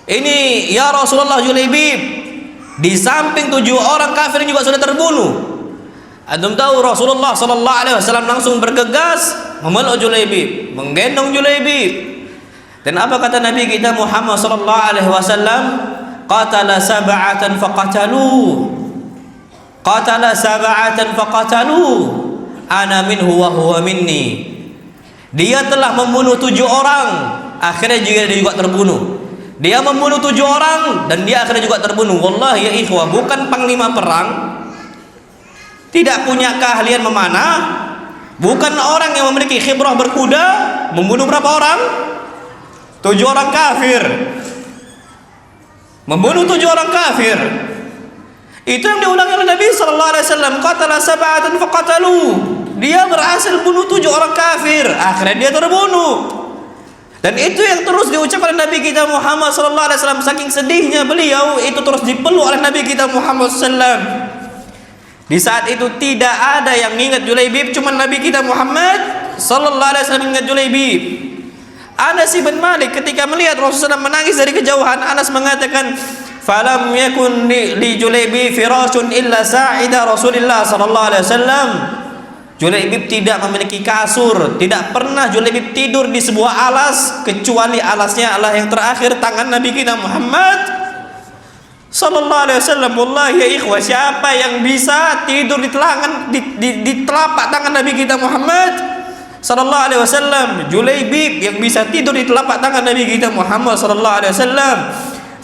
Ini ya Rasulullah Julaibib di samping 7 orang kafir juga sudah terbunuh. Antum tahu Rasulullah SAW langsung bergegas memeluk Julaibib, menggendong Julaibib. Dan apa kata Nabi kita Muhammad SAW? Qatala sab'atan faqatalu, qatala sab'atan faqatalu, ana minhu wa huwa minni. Dia telah membunuh 7 orang, akhirnya dia juga terbunuh. Dia membunuh 7 orang dan dia akhirnya juga terbunuh. Wallahi ya ikhwah, bukan panglima perang, tidak punya keahlian memanah, bukan orang yang memiliki khibrah berkuda, membunuh berapa orang? 7 orang kafir. Membunuh 7 orang kafir. Itu yang diulangi oleh Nabi sallallahu alaihi wasallam, qatala sab'atan faqatalu. Dia berhasil bunuh 7 orang kafir, akhirnya dia terbunuh. Dan itu yang terus diucapkan oleh Nabi kita Muhammad sallallahu alaihi wasallam, saking sedihnya beliau, itu terus dipeluk oleh Nabi kita Muhammad sallallahu alaihi wasallam. Di saat itu tidak ada yang ingat Julaibib, cuma Nabi kita Muhammad sallallahu alaihi wasallam ingat Julaibib. Anas bin Malik ketika melihat Rasulullah menangis dari kejauhan, Anas mengatakan, "Falam yakun li Julaibi firashun illa sa'ida Rasulillah sallallahu alaihi wasallam." Julaibib tidak memiliki kasur, tidak pernah Julaibib tidur di sebuah alas kecuali alasnya adalah yang terakhir tangan Nabi kita Muhammad sallallahu alaihi wasallam. Wallahi ya ikhwah, siapa yang bisa tidur di telapak tangan Nabi kita Muhammad sallallahu alaihi wasallam? Julaibib yang bisa tidur di telapak tangan Nabi kita Muhammad sallallahu alaihi wasallam.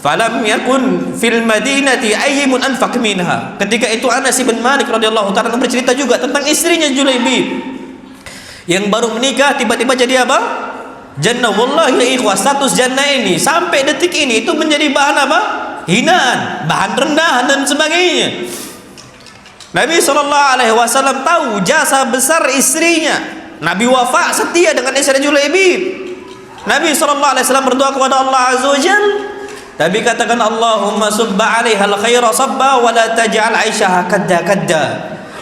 Falam yakun fil madinati ayyimun anfaq minha. Ketika itu Anas bin Malik radhiyallahu taala bercerita juga tentang istrinya Julaibib yang baru menikah tiba-tiba jadi apa? Jannah. Wallahi ya ikhwah, status jannah ini sampai detik ini itu menjadi bahan apa? Hinaan, bahan rendahan dan sebagainya. Nabi sallallahu alaihi wasallam tahu jasa besar istrinya. Nabi wafa setia dengan istri Julaibib. Nabi sallallahu alaihi wasallam berdoa kepada Allah azza wajalla. Nabi katakan, Allahumma subba 'alaiha al-khaira sabba wa la taj'al 'aishaha kadda.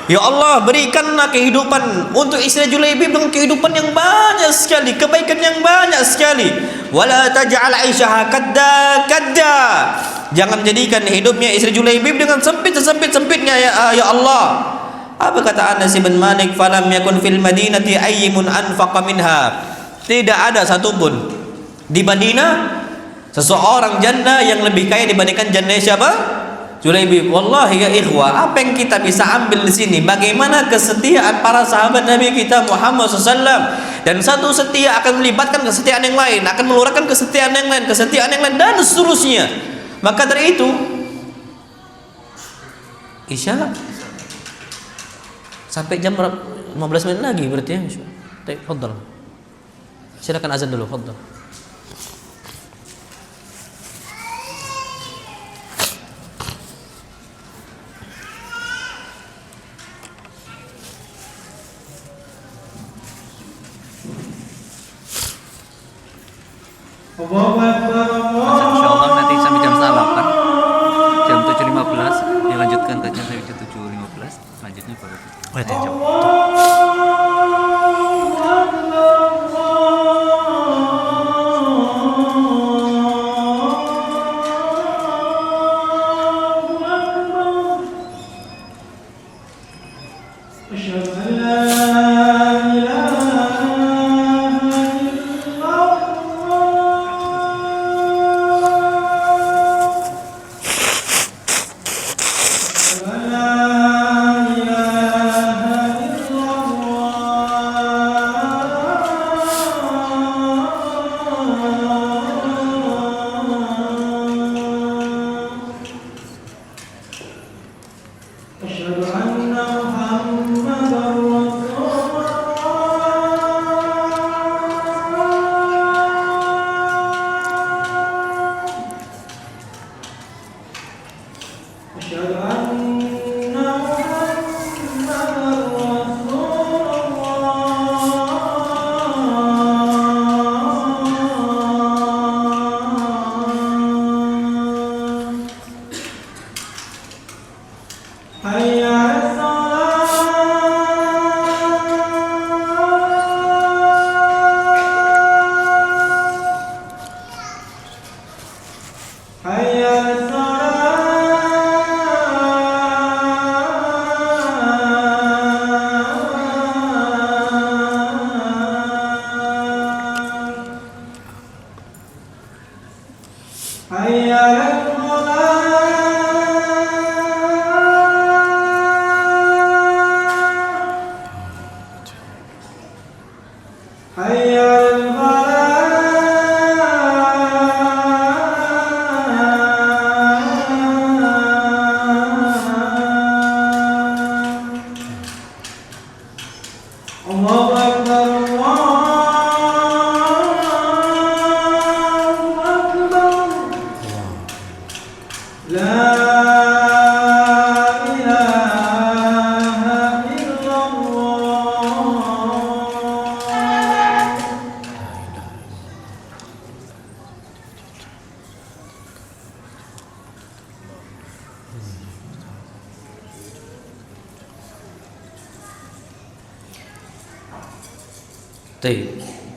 Ya Allah, berikanlah kehidupan untuk istri Julaibib dengan kehidupan yang banyak sekali, kebaikan yang banyak sekali. Wa la taj'al 'aishaha kadda. Jangan jadikan hidupnya istri Julaibib dengan sempit-sempitnya ya Allah. Apa kata Anas bin Malik? Falam yakun fil madinati ayyimun anfaqa minha. Tidak ada satupun di Madinah seseorang janda yang lebih kaya dibandingkan janda siapa? Julaibib. Wallahi ya ikhwah, apa yang kita bisa ambil di sini? Bagaimana kesetiaan para sahabat Nabi kita Muhammad SAW. Dan satu setia akan melibatkan kesetiaan yang lain, akan meluarkan kesetiaan yang lain, dan seterusnya. Maka dari itu Isya sampai jam 15 menit lagi berarti ya. Fadhal. Silakan azan dulu, fadhal. Insyaallah nanti sampai jam 8, jam 7.15 dilanjutkan kajian sampai jam 7.15, selanjutnya baru jam.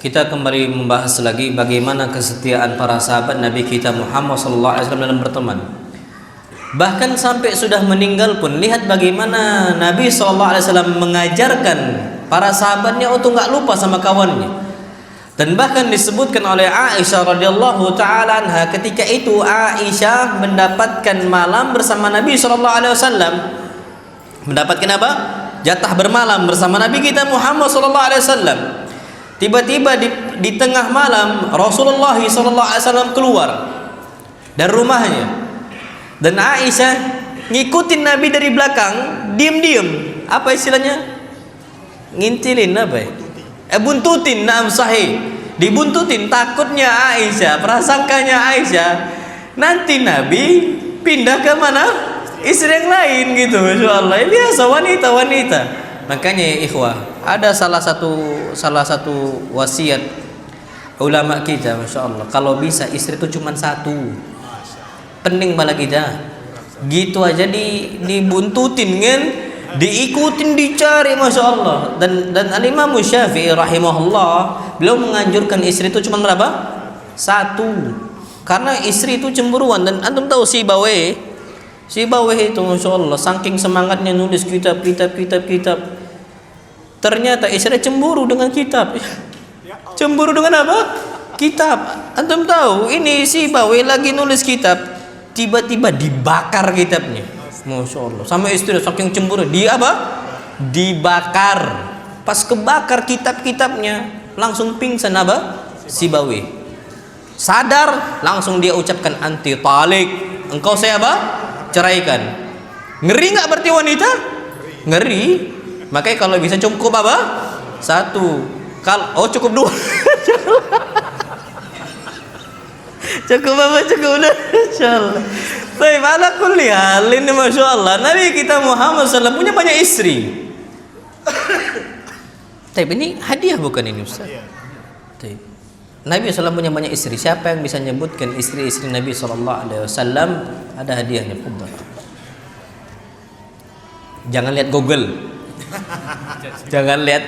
Kita kembali membahas lagi bagaimana kesetiaan para sahabat Nabi kita Muhammad SAW dalam berteman. Bahkan sampai sudah meninggal pun, lihat bagaimana Nabi SAW mengajarkan para sahabatnya untuk nggak lupa sama kawannya. Dan bahkan disebutkan oleh Aisyah radhiyallahu taala anha, ketika itu Aisyah mendapatkan malam bersama Nabi SAW. Mendapatkan apa? Jatah bermalam bersama Nabi kita Muhammad SAW. Tiba-tiba di tengah malam Rasulullah SAW keluar dari rumahnya, dan Aisyah ngikutin Nabi dari belakang, diam-diam. Apa istilahnya? Ngintilin apa ya? Buntutin, naam sahih. Dibuntutin, takutnya Aisyah, prasangkanya Aisyah nanti Nabi pindah ke mana? Istri yang lain gitu. Masya Allah, biasa wanita-wanita. Makanya ya ikhwah, ada salah satu wasiat ulama kita, Masya Allah, kalau bisa istri itu cuma satu. Pening bala kita gitu aja dibuntutin kan, diikutin, dicari, Masya Allah. Dan Al-Imam Syafi'i rahimahullah, beliau menganjurkan istri itu cuma berapa? Satu. Karena istri itu cemburuan. Dan antum tahu si Baweh itu, Masya Allah, saking semangatnya nulis kitab. Ternyata istri cemburu dengan kitab. Cemburu dengan apa? Kitab. Antum tahu, ini si Baweh lagi nulis kitab, tiba-tiba dibakar kitabnya. Masya Allah. Sama istri saking cemburu, dia apa? Dibakar. Pas kebakar kitab-kitabnya, langsung pingsan apa? Si Baweh. Sadar, langsung dia ucapkan anti talik. Engkau saya apa? Ceraikan. Ngeri nggak berarti wanita? Ngeri. Makanya kalau bisa cukup apa? Satu. Cukup dua. Cukup apa? Cukup udah. Insyaallah. Baik, ala kulli hal, ini Masya Allah, Nabi kita Muhammad SAW punya banyak istri. Tapi ini hadiah bukan ini Ustaz? Nabi SAW punya banyak istri. Siapa yang bisa menyebutkan istri-istri Nabi SAW? Ada hadiahnya. Jangan lihat Google, jangan lihat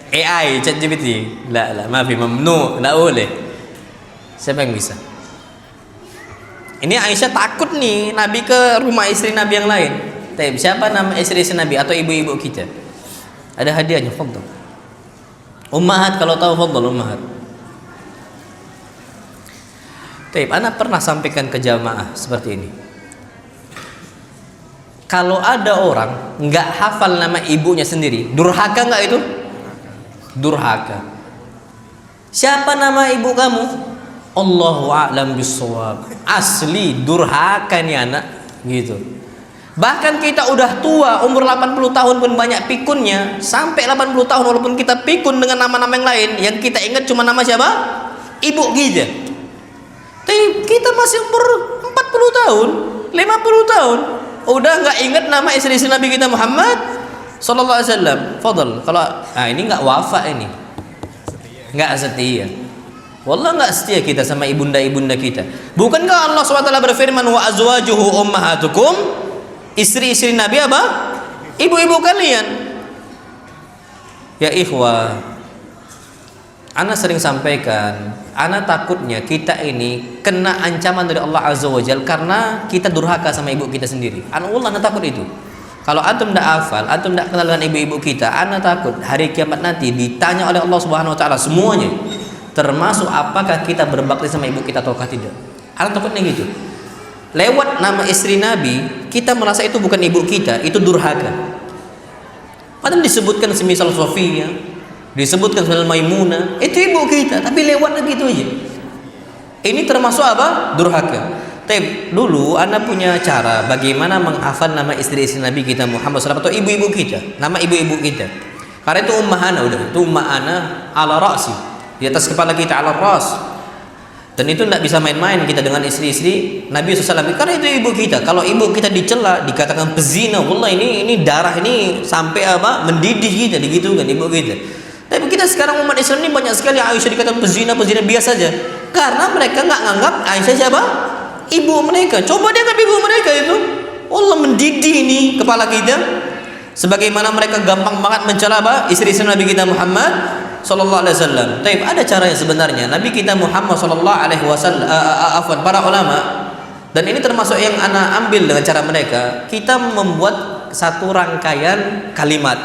AI, ChatGPT. La, maafi, mamnu, la boleh. Siapa yang bisa? Ini Aisyah takut nih Nabi ke rumah istri Nabi yang lain. Tapi siapa nama istri-istri Nabi atau ibu-ibu kita? Ada hadiahnya, fadhal. Ummahat, kalau tahu fadhal ummahat. Tapi ana pernah sampaikan ke jamaah seperti ini. Kalau ada orang nggak hafal nama ibunya sendiri, durhaka nggak itu? Durhaka. Siapa nama ibu kamu? Allahu a'lam bissawab. Asli durhaka nih anak gitu. Bahkan kita udah tua, umur 80 tahun pun banyak pikunnya. Sampai 80 tahun walaupun kita pikun dengan nama-nama yang lain, yang kita ingat cuma nama siapa? Ibu kita. Tapi kita masih umur 40 tahun, 50 tahun, udah nggak ingat nama istri-istri Nabi kita Muhammad sallallahu alaihi wasallam. Fadhal. Kalau ini nggak wafa, ini nggak setia. Wallah nggak setia kita sama ibunda-ibunda kita. Bukankah Allah SWT berfirman, wa azwajuhu ummahatukum, istri-istri Nabi apa? Ibu-ibu kalian. Ya ikhwah, ana sering sampaikan, ana takutnya kita ini kena ancaman dari Allah Azza wa Jalla karena kita durhaka sama ibu kita sendiri. Ana takut itu. Kalau antum tidak hafal, antum tidak kenal dengan ibu-ibu kita, ana takut hari kiamat nanti ditanya oleh Allah Subhanahu wa taala semuanya, termasuk apakah kita berbakti sama ibu kita ataukah tidak. Ana takutnya gitu. Lewat nama istri Nabi, kita merasa itu bukan ibu kita, itu durhaka. Padahal disebutkan semisal Sofia, disebutkan semisal Maimunah, itu ibu kita, tapi lewat gitu aja. Ini termasuk apa? Durhaka. Tapi dulu Anda punya cara bagaimana menghafal nama istri-istri Nabi kita Muhammad SAW atau ibu-ibu kita, nama ibu-ibu kita. Karena itu ummah ana, udah itu ummah ana ala ra'si, di atas kepala kita, ala ras. Dan itu tidak bisa main-main kita dengan istri-istri Nabi SAW. Karena itu ibu kita. Kalau ibu kita dicela, dikatakan pezina, wallah ini darah ini sampai apa? Mendidih kita, digitukan ibu kita. Tapi kita sekarang umat Islam ini banyak sekali Aisyah dikatakan pezina biasa saja. Karena mereka nggak nganggap Aisyah siapa? Ibu mereka. Coba dia anggap ibu mereka itu. Allah mendidih ini kepala kita. Sebagaimana mereka gampang banget mencela apa? Istri-istri Nabi kita Muhammad sallallahu alaihi wasallam. Taib, ada caranya sebenarnya. Nabi kita Muhammad sallallahu alaihi wasallam, para ulama, dan ini termasuk yang ana ambil dengan cara mereka, kita membuat satu rangkaian kalimat.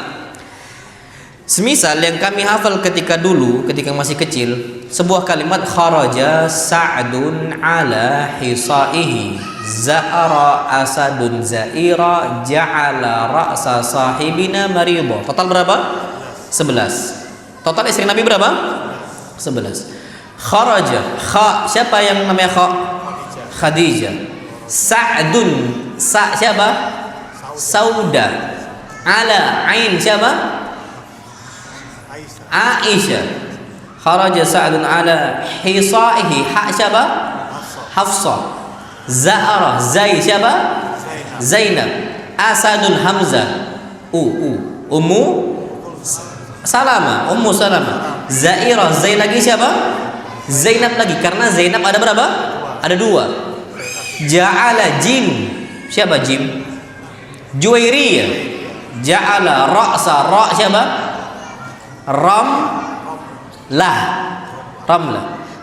Semisal yang kami hafal ketika masih kecil, sebuah kalimat, kharaja Sa'dun ala hisaihi za'ara asadun za'ira ja'ala ra'sa sahibina marido. Total berapa? 11. Total istri Nabi berapa? 11. Kharaja, siapa yang namanya Khadijah. Sa'dun, siapa? Sauda. Ala, ain siapa? Aisyah. Kharaja Sa'dun ala hisaihi, siapa? Hafsah. Za'ara, siapa? Zainab. Asadun Hamzah. Ummu Salama. Zairah, lagi siapa? Zainab lagi, karena Zainab ada berapa? Ada 2. Ja'ala, Jim. Siapa Jim? Juwairiyah. Ja'ala ra'sa, siapa? Ramlah.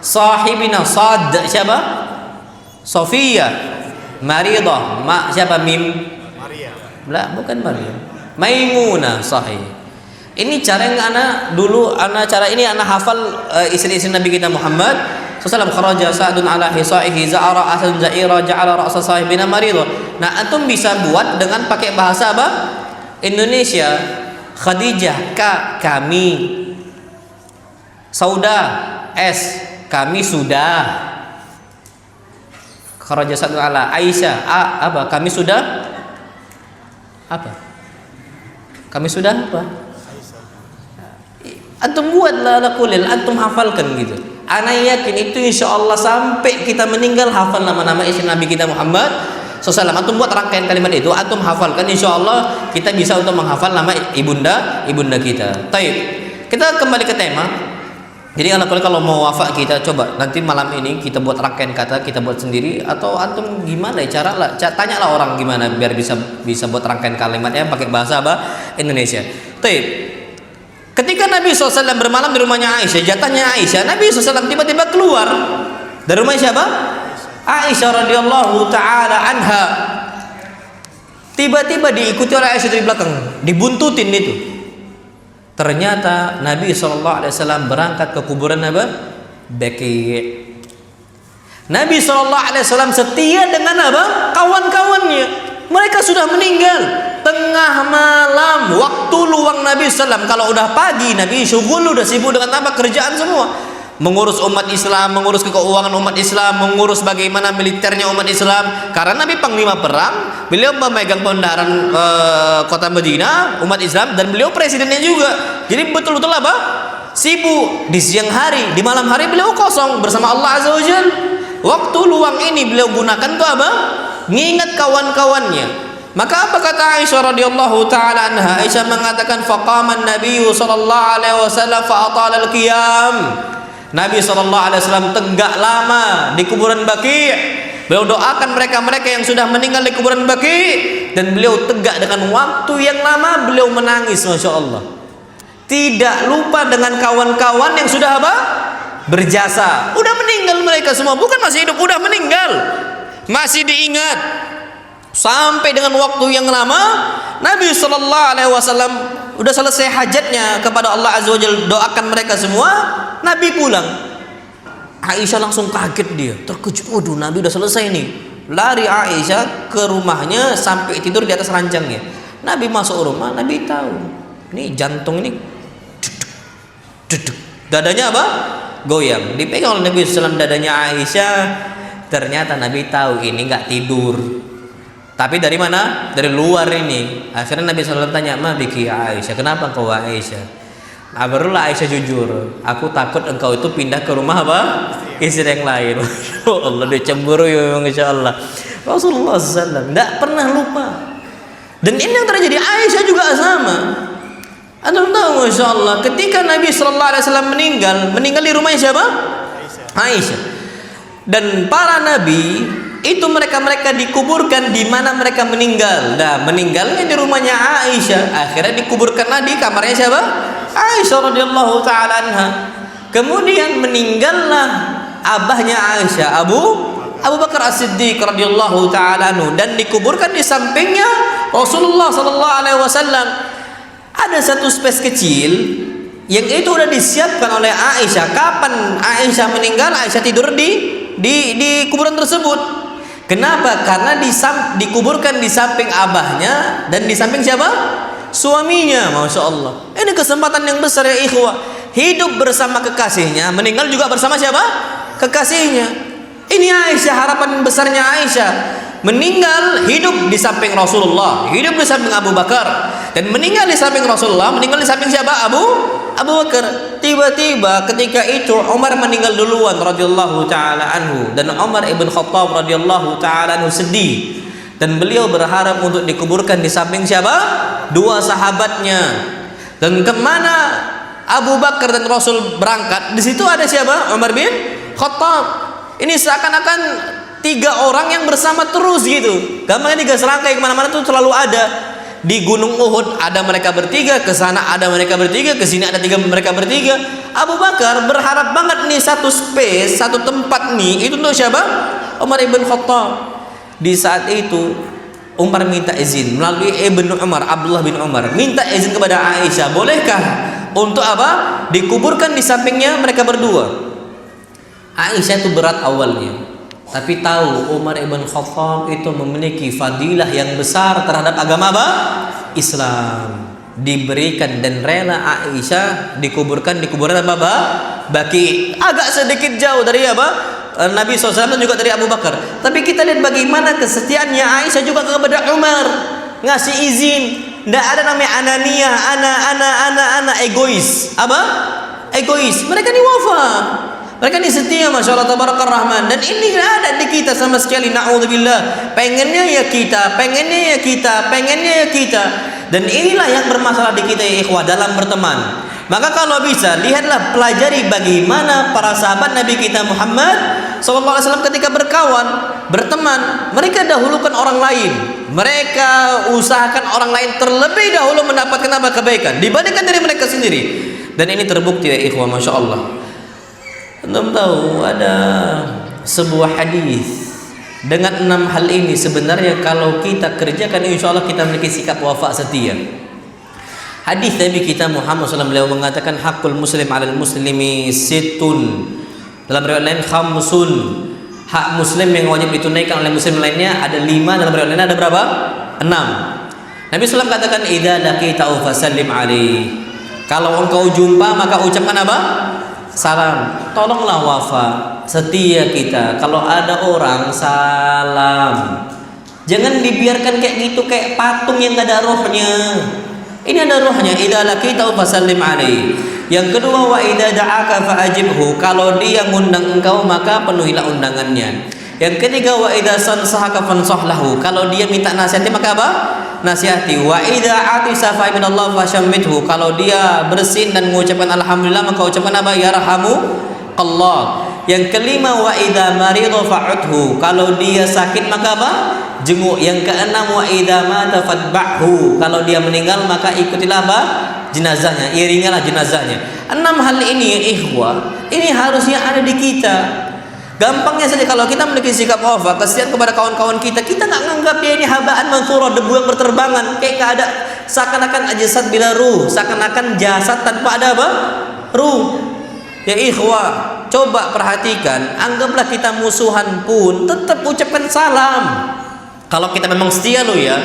Sahibina, Sad, siapa? Sofia. Maridah, siapa? Mim. Maria. Bukan Maria. Maimunah, sahih. Ini cara yang cara ini ana hafal istri-istri Nabi kita Muhammad sallallahu kharaja Sa'dun ala hisaihi za'ara asadun za'ira ja'ala ra'sa sahibina maridah. Nah, antum bisa buat dengan pakai bahasa apa? Indonesia. Khadijah, kami. Sauda, kami sudah. Kharaja Sa'dun ala Aisyah, apa? Kami sudah apa? Kami sudah apa? Antum buatlah ala kulil, antum hafalkan gitu. Ana yakin itu insyaallah sampai kita meninggal hafal nama-nama istri Nabi kita Muhammad SAW. Antum buat rangkaian kalimat itu, antum hafalkan, insyaallah kita bisa untuk menghafal nama ibunda kita. Taib. Kita kembali ke tema. Jadi kalau mau wafat kita, coba nanti malam ini kita buat rangkaian kata, kita buat sendiri, atau antum gimana ya tanyalah orang gimana biar bisa buat rangkaian kalimatnya pakai bahasa apa? Indonesia. Taib. Ketika Nabi SAW bermalam di rumahnya Aisyah, jatahnya Aisyah, Nabi SAW tiba-tiba keluar dari rumah siapa? Aisyah radhiyallahu taala anha. Tiba-tiba diikuti oleh Aisyah dari belakang, dibuntutin itu. Ternyata Nabi SAW berangkat ke kuburan apa? Baqi'. Nabi SAW setia dengan apa? Kawan-kawannya. Mereka sudah meninggal. Tengah malam, waktu luang Nabi SAW. Kalau udah pagi, Nabi syughul, udah sibuk dengan apa? Kerjaan semua. Mengurus umat Islam, mengurus keuangan umat Islam, mengurus bagaimana militernya umat Islam. Karena Nabi panglima perang, beliau memegang pondaran kota Madinah, umat Islam, dan beliau presidennya juga. Jadi betul-betul apa? Sibuk. Di siang hari, di malam hari beliau kosong bersama Allah Azza wa Jalla. Waktu luang ini beliau gunakan tuh apa? Ngingat kawan-kawannya. Maka apa kata Aisyah radhiyallahu taala anha? Aisyah mengatakan faqaman Nabi sallallahu alaihi wasallam fa atala al-qiyam. Nabi sallallahu alaihi wasallam tegak lama di kuburan Baqi'. Beliau doakan mereka-mereka yang sudah meninggal di kuburan Baqi', dan beliau tegak dengan waktu yang lama, beliau menangis, masyaallah. Tidak lupa dengan kawan-kawan yang sudah apa? Berjasa. Udah meninggal mereka semua, bukan masih hidup, udah meninggal. Masih diingat. Sampai dengan waktu yang lama, Nabi sallallahu alaihi wasallam udah selesai hajatnya kepada Allah Azza wa Jalla, doakan mereka semua, Nabi pulang. Aisyah langsung kaget, dia terkejut, waduh Nabi udah selesai nih. Lari Aisyah ke rumahnya sampai tidur di atas ranjangnya. Nabi masuk rumah, Nabi tahu ini jantung ini duduk. Dadanya apa? Goyang. Dipegang oleh Nabi sallallahu alaihi wasallam dadanya Aisyah. Ternyata Nabi tahu ini nggak tidur. Tapi dari mana? Dari luar ini. Akhirnya Nabi SAW tanya, "Ma biki Aisyah? Kenapa engkau Aisyah?" Nah, barulah Aisyah jujur, "Aku takut engkau itu pindah ke rumah apa? Istri yang lain." Allah, dia cemburu ya, insyaallah. Rasulullah SAW tidak pernah lupa. Dan ini yang terjadi Aisyah juga sama. Anda tahu, insyaallah, ketika Nabi SAW meninggal di rumahnya siapa? Aisyah. Dan para nabi itu mereka dikuburkan di mana mereka meninggal. Nah, meninggalnya di rumahnya Aisyah. Akhirnya dikuburkanlah di kamarnya siapa? Aisyah radhiyallahu taala anha. Kemudian meninggallah abahnya Aisyah, Abu Bakar As-Siddiq radhiyallahu taala anhu, dan dikuburkan di sampingnya Rasulullah sallallahu alaihi wasallam. Ada satu space kecil yang itu udah disiapkan oleh Aisyah. Kapan Aisyah meninggal, Aisyah tidur di kuburan tersebut. Kenapa? Karena dikuburkan di samping abahnya dan di samping siapa? Suaminya. Masya Allah. Ini kesempatan yang besar ya ikhwah. Hidup bersama kekasihnya, meninggal juga bersama siapa? Kekasihnya. Ini Aisyah, harapan besarnya Aisyah. Meninggal, hidup di samping Rasulullah, hidup di samping Abu Bakar, dan meninggal di samping Rasulullah, meninggal di samping siapa? Abu Bakar. Tiba-tiba ketika itu Umar meninggal duluan radhiyallahu taala anhu, dan Umar ibn Khattab radhiyallahu taala anhu sedih, dan beliau berharap untuk dikuburkan di samping siapa? Dua sahabatnya. Dan kemana Abu Bakar dan Rasul berangkat, di situ ada siapa? Umar bin Khattab. Ini seakan-akan tiga orang yang bersama terus gitu. Gampangnya tiga serangkai kemana-mana tuh selalu ada. Di Gunung Uhud ada mereka bertiga, ke sana ada mereka bertiga, ke sini ada mereka bertiga. Abu Bakar berharap banget nih satu space, satu tempat nih, itu untuk siapa? Umar ibn Khattab. Di saat itu Umar minta izin melalui Ibnu Umar, Abdullah bin Umar, minta izin kepada Aisyah, bolehkah untuk apa? Dikuburkan di sampingnya mereka berdua. Aisyah itu berat awalnya, tapi tahu Umar ibn Khattab itu memiliki fadilah yang besar terhadap agama apa? Islam. Diberikan dan rela Aisyah dikuburkan di kuburan apa? Baqi. Agak sedikit jauh dari apa? Nabi SAW dan juga dari Abu Bakar. Tapi kita lihat bagaimana kesetiaannya Aisyah juga kepada Umar, ngasih izin. Tidak ada namanya anania, ana egois. Apa? Egois. Mereka wafa. Mereka ini setia, Masya Allah Tabarakar Rahman. Dan ini tidak ada di kita sama sekali. Na'udzubillah. Pengennya ya kita, pengennya ya kita, pengennya ya kita. Dan inilah yang bermasalah di kita ya ikhwah dalam berteman. Maka kalau bisa, lihatlah, pelajari bagaimana para sahabat Nabi kita Muhammad SAW ketika berkawan, berteman. Mereka dahulukan orang lain. Mereka usahakan orang lain terlebih dahulu mendapatkan apa? Kebaikan dibandingkan dari mereka sendiri. Dan ini terbukti ya ikhwah, Masya Allah. Anda tahu ada sebuah hadis dengan 6 hal ini sebenarnya kalau kita kerjakan insya Allah kita memiliki sikap wafa setia. Hadis Nabi kita Muhammad SAW beliau mengatakan hakul muslim alal muslimi situn, dalam riwayat lain khamsun, hak muslim yang wajib ditunaikan oleh muslim lainnya ada 5, dalam riwayat lain ada berapa? 6. Nabi SAW katakan idza laqita'u fasallim alaihi, kalau engkau jumpa maka ucapkan apa? Salam. Tolonglah wafa, setia kita. Kalau ada orang salam, jangan dibiarkan kayak gitu, kayak patung yang gak ada rohnya. Ini ada rohnya. Idza laqita'u fasallim alaihi. Yang kedua, wa idza da'aka fa'ajibhu, kalau dia ngundang engkau maka penuhilah undangannya. Yang ketiga, wa idza sansahaka fansahlahu, kalau dia minta nasihat maka apa? Nasihati. Wa idza atisa fa minallah fashammithu, kalau dia bersin dan mengucapkan alhamdulillah maka ucapkan apa? Yarhamu Allah. Yang kelima, wa idza marida fa'udhu, kalau dia sakit maka apa? Jenguk. Yang keenam, wa idza mata fatba'hu, kalau dia meninggal maka ikutilah apa? Jenazahnya, iringilah jenazahnya. 6 hal ini ya ikhwah, ini harusnya ada di kita. Gampangnya saja kalau kita memiliki sikap wafa, kasihan kepada kawan-kawan kita, kita nggak nganggap dia ini habaan mansura, debu yang berterbangan, kayak nggak ada, seakan-akan jasad bila ruh, seakan-akan jasad tanpa ada apa? Ruh. Ya ikhwah, coba perhatikan, anggaplah kita musuhan pun tetap ucapkan salam. Kalau kita memang setia lo ya.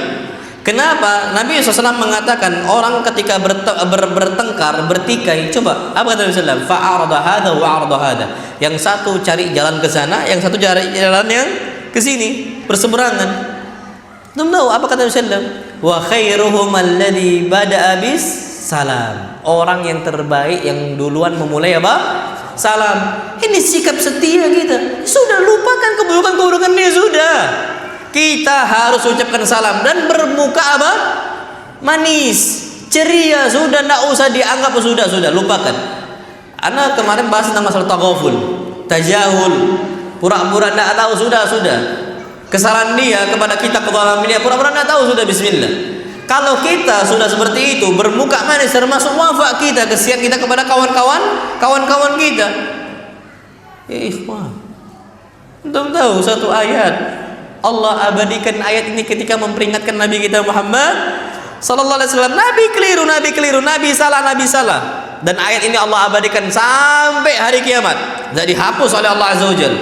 Kenapa? Nabi SAW mengatakan orang ketika bertengkar, bertikai, coba apa kata Nabi SAW? Fa'arada hadha wa'arada hadha. Yang satu cari jalan ke sana, yang satu cari jalan yang ke sini, berseberangan. Tahu apa kata Nabi SAW? Wa khairuhum alladhi bada'a bis salam. Orang yang terbaik yang duluan memulai apa? Salam. Ini sikap setia kita. Sudah lupakan keburukan-keburukan dia sudah. Kita harus ucapkan salam dan bermuka apa? Manis, ceria, sudah tidak usah dianggap sudah lupakan. Ana kemarin bahas tentang masalah taghaful, tajahul, pura-pura tidak tahu sudah. Kesalahan dia kepada kita, kezaliman dia, pura-pura tidak tahu sudah. Bismillah. Kalau kita sudah seperti itu, bermuka manis, termasuk wafak kita, kesian kita kepada kawan-kawan kita. Ya ikhwan, untuk tahu satu ayat, Allah abadikan ayat ini ketika memperingatkan Nabi kita Muhammad sallallahu alaihi wasallam. Nabi keliru, Nabi salah. Dan ayat ini Allah abadikan sampai hari kiamat, tidak dihapus oleh Allah Azza wa Jalla.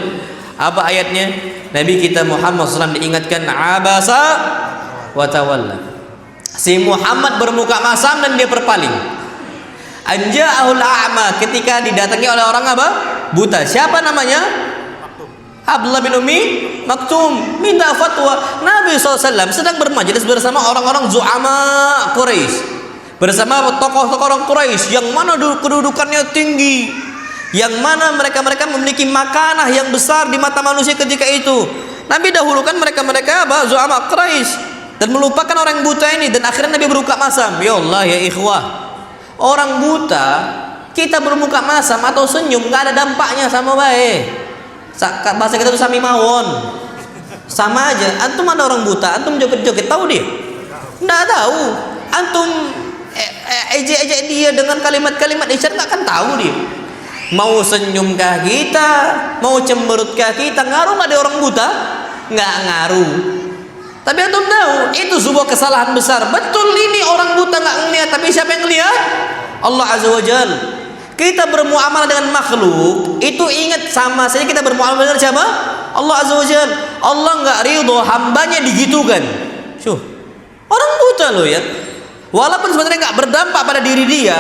Apa ayatnya? Nabi kita Muhammad SAW diingatkan abasa wa tawalla. Si Muhammad bermuka masam dan dia berpaling. Anja'ahul a'ma, ketika didatangi oleh orang apa? Buta. Siapa namanya? Abdullah bin Ummi Maktum minta fatwa. Nabi SAW sedang bermajelis bersama orang-orang zu'ama Quraisy, bersama tokoh-tokoh orang Quraisy yang mana kedudukannya tinggi, yang mana mereka memiliki makanah yang besar di mata manusia ketika itu. Nabi dahulukan mereka apa? Zu'ama Quraisy, dan melupakan orang buta ini. Dan akhirnya Nabi bermuka masam. Ya Allah ya ikhwah, orang buta kita bermuka masam atau senyum nggak ada dampaknya sama baik. Bahasa kita itu sami mawon, sama aja. Antum ada orang buta, antum joget-joget, tahu dia? Nggak tahu. Antum ejek-ejek dia dengan kalimat-kalimat isyarat, nggak akan tahu dia. Mau senyumkah kita, mau cemberutkah kita, ngaruh nggak ada orang buta? Nggak ngaruh. Tapi antum tahu itu sebuah kesalahan besar. Betul, ini orang buta nggak ngelihat, tapi siapa yang ngelihat? Allah Azza wa Jalla. Kita bermuamalah dengan makhluk itu ingat sama saja kita bermuamalah dengan siapa? Allah Azza wa Jalla. Allah nggak ridho hambanya digitukan. Orang buta loh ya, walaupun sebenarnya nggak berdampak pada diri dia,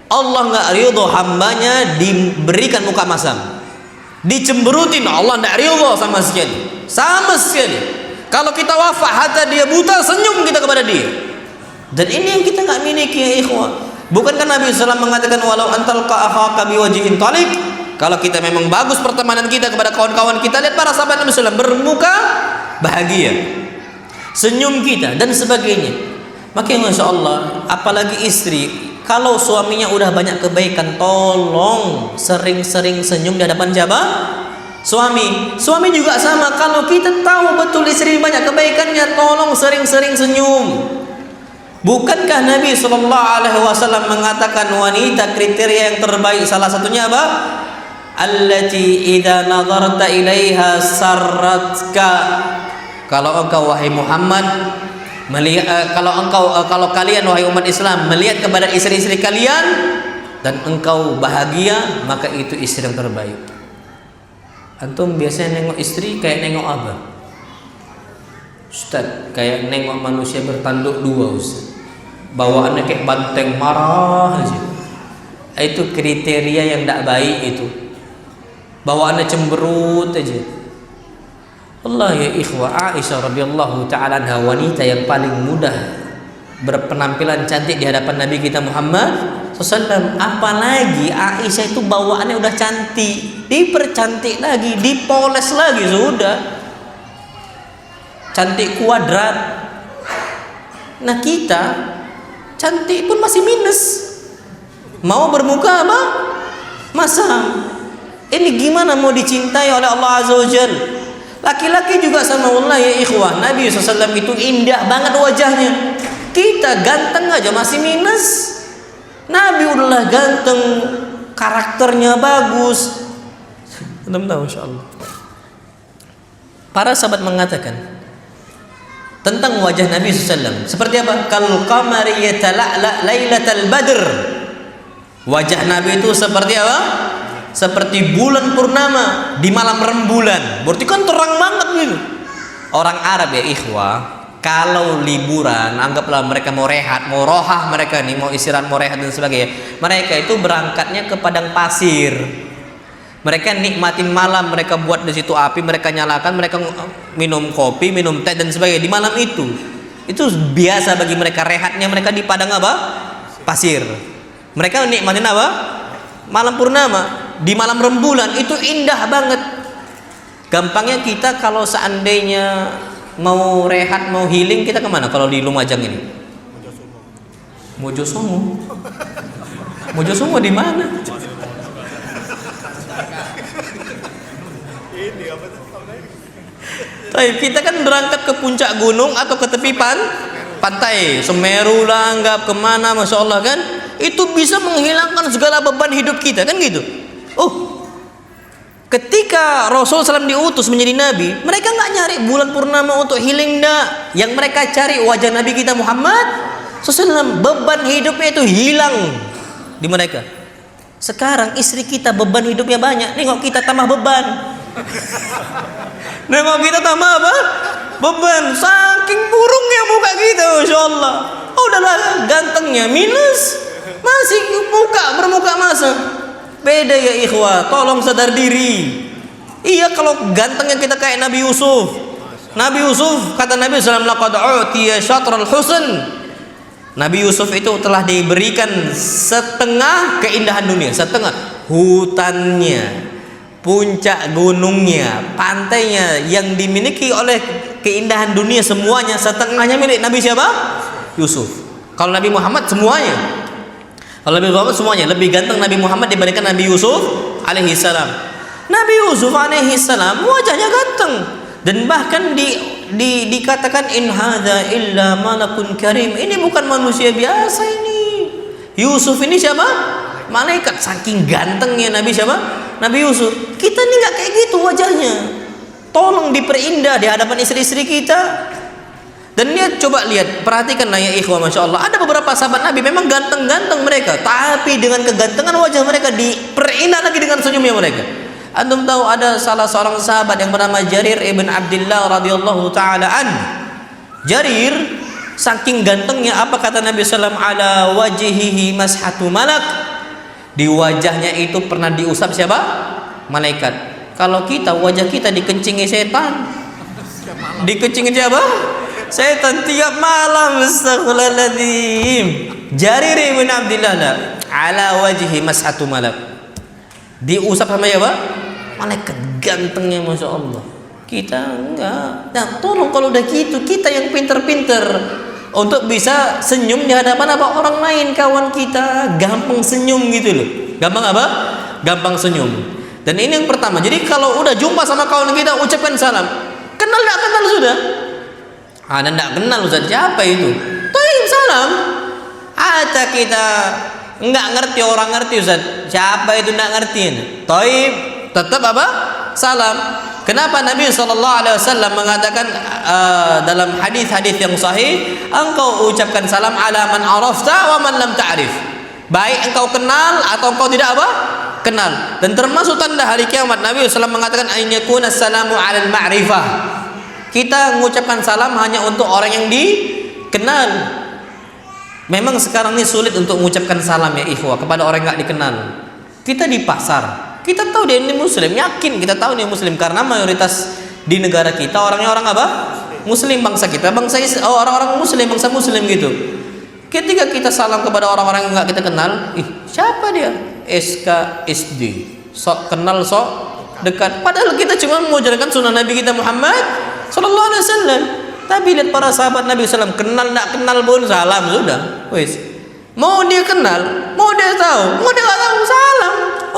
Allah nggak ridho hambanya diberikan muka masam, dicemberutin. Allah nggak ridho sama sekali. Kalau kita wafat hatta dia buta, senyum kita kepada dia. Dan ini yang kita nggak miliki ya ikhwan. Bukankah Nabi SAW mengatakan walau antal ka'akhaka biwajhin talib? Kalau kita memang bagus pertemanan kita kepada kawan-kawan kita, lihat para sahabat Nabi SAW bermuka bahagia, senyum kita dan sebagainya. Maka Masya Allah, apalagi istri, kalau suaminya udah banyak kebaikan, tolong sering-sering senyum di hadapan siapa? Suami juga sama. Kalau kita tahu betul istri banyak kebaikannya, tolong sering-sering senyum. Bukankah Nabi SAW mengatakan wanita kriteria yang terbaik salah satunya apa? Allati idza nadarta ilaiha sarratka. Kalau engkau wahai Muhammad melihat, kalau kalian wahai umat Islam melihat kepada istri-istri kalian dan engkau bahagia, maka itu istri yang terbaik. Antum biasanya nengok istri kayak nengok apa? Ustaz, kayak nengok manusia bertanduk dua, Ustaz. Bawaannya kayak banteng, marah aja. Itu kriteria yang tidak baik itu. Bawaannya cemberut aja. Allah ya ikhwah, Aisyah radhiyallahu taala anha wanita yang paling mudah berpenampilan cantik di hadapan Nabi kita Muhammad SAW. Apalagi Aisyah itu bawaannya udah cantik, dipercantik lagi, dipoles lagi, sudah cantik kuadrat. Nah kita cantik pun masih minus, mau bermuka apa? Masam. Ini gimana mau dicintai oleh Allah Azza wa Jalla? Laki-laki juga sama Allah ya ikhwah. Nabi SAW itu indah banget wajahnya. Kita ganteng aja masih minus. Nabi udahlah ganteng, karakternya bagus. Tahu insyaallah. Para sahabat mengatakan tentang wajah Nabi SAW seperti apa? Kal qamari yatala'la lailatal badr. Wajah Nabi itu seperti apa? Seperti bulan purnama di malam rembulan. Berarti kan terang banget gitu. Orang Arab ya ikhwah, kalau liburan, anggaplah mereka mau rehat, mau rohah, mereka nih mau istirahat, mau rehat dan sebagainya, mereka itu berangkatnya ke padang pasir. Mereka nikmatin malam, mereka buat di situ api, mereka nyalakan, mereka minum kopi, minum teh dan sebagainya di malam itu. Itu biasa bagi mereka, rehatnya mereka di padang apa? Pasir. Mereka nikmatin apa? Malam purnama, di malam rembulan, itu indah banget. Gampangnya kita kalau seandainya mau rehat, mau healing, kita kemana? Kalau di Lumajang ini? Mojosongo. Mojosongo di mana? Kita kan berangkat ke puncak gunung atau ke tepi pantai Semeru lah, anggap kemana, masya Allah kan, itu bisa menghilangkan segala beban hidup kita kan gitu. Ketika Rasul SAW diutus menjadi nabi, mereka nggak nyari bulan purnama untuk healing, enggak. Yang mereka cari wajah Nabi kita Muhammad SAW. Beban hidupnya itu hilang di mereka. Sekarang istri kita beban hidupnya banyak, nengok kita tambah beban. Nengok kita tambah apa? Beban. Saking burungnya muka kita, masya Allah. Udahlah gantengnya minus, masih bermuka masa. Beda ya ikhwah, tolong sadar diri. Iya, kalau gantengnya kita kayak Nabi Yusuf. Nabi Yusuf, kata Nabi SAW, laqad u'tiya syatral husn. Nabi Yusuf itu telah diberikan setengah keindahan dunia, setengah hutannya, puncak gunungnya, pantainya yang dimiliki oleh keindahan dunia semuanya, setengahnya milik Nabi siapa? Yusuf. Kalau Nabi Muhammad semuanya. Kalau Nabi Muhammad semuanya, lebih ganteng Nabi Muhammad dibandingkan Nabi Yusuf alaihi salam. Nabi Yusuf alaihi salam wajahnya ganteng, dan bahkan dikatakan in hadza illa malakun karim. Ini bukan manusia biasa ini. Yusuf ini siapa? Malaikat. Saking gantengnya Nabi siapa? Nabi Yusuf. Kita nih nggak kayak gitu wajahnya. Tolong diperindah di hadapan istri-istri kita. Dan lihat, coba lihat, perhatikanlah ya ikhwah, masya Allah. Ada beberapa sahabat Nabi memang ganteng-ganteng mereka, tapi dengan kegantengan wajah mereka diperindah lagi dengan senyumnya mereka. Antum tahu ada salah seorang sahabat yang bernama Jarir ibn Abdullah radhiyallahu taala an. Jarir saking gantengnya, apa kata Nabi SAW? Ala wajhihi mashatu malak. Di wajahnya itu pernah diusap siapa? Malaikat. Kalau kita, wajah kita dikencingi setan. Dikencingin siapa? Setan tiap malam. Astaghfirullahaladzim. Jarir ibn Abdullah ala wajhi mashatu malak. Diusap sama siapa? Malaikat. Gantengnya masya Allah. Kita enggak. Nah, tolong kalau udah gitu, kita yang pinter-pinter untuk bisa senyum di hadapan apa orang lain, kawan kita gampang senyum gitu loh. Gampang apa? Gampang senyum. Dan ini yang pertama. Jadi kalau udah jumpa sama kawan kita, ucapkan salam. Kenal enggak kenal sudah? Anda enggak kenal Ustaz, siapa itu? Thayyib salam. Ada kita enggak ngerti, orang ngerti Ustaz. Siapa itu enggak ngerti? Thayyib, tetap apa? Salam. Kenapa Nabi SAW mengatakan dalam hadis-hadis yang sahih, engkau ucapkan salam ala man arafta wa man lam ta'rif. Baik engkau kenal atau engkau tidak apa? Kenal. Dan termasuk tanda hari kiamat, Nabi SAW mengatakan an yakuna salamu ala al-ma'rifah. Kita mengucapkan salam hanya untuk orang yang dikenal. Memang sekarang ini sulit untuk mengucapkan salam ya ikhwah kepada orang yang enggak dikenal. Kita di pasar, kita tahu dia ini muslim, yakin kita tahu dia muslim karena mayoritas di negara kita orangnya orang apa? Muslim, bangsa kita, orang-orang muslim, bangsa muslim gitu. Ketika kita salam kepada orang-orang yang enggak kita kenal, siapa dia? SK SD. Sok kenal, sok dekat. Padahal kita cuma mengajarkan sunnah Nabi kita Muhammad sallallahu alaihi wasallam. Tapi lihat para sahabat Nabi SAW, kenal enggak kenal pun salam sudah. Wis. Mau dia kenal, mau dia tahu, mau dia enggak tahu, salam.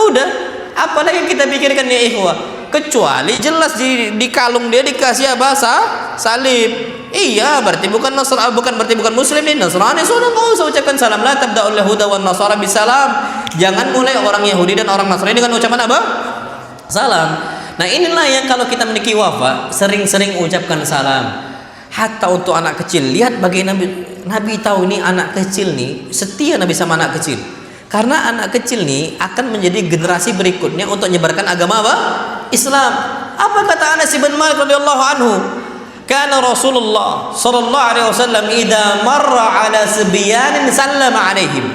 Udah. Apalagi kita pikirkan ya ikhwah, kecuali jelas di kalung dia dikasih bahasa salib. Iya, berarti bukan Nasrani, berarti bukan muslim nih, Nasrani. Sudah enggak usah ucapkan salam. La tabda'ul yahuda wan nasara bisalam. Jangan mulai orang Yahudi dan orang Nasrani dengan ucapan apa? Salam. Nah, inilah yang kalau kita memiliki wafa, sering-sering ucapkan salam. Hatta untuk anak kecil. Lihat bagaimana Nabi tahu ini anak kecil nih, setia Nabi sama anak kecil. Karena anak kecil nih akan menjadi generasi berikutnya untuk menyebarkan agama apa? Islam. Apa kata Anas bin Malik radhiyallahu anhu? Kana Rasulullah sallallahu alaihi wasallam idza marra ala sibyanin sallama alaihim.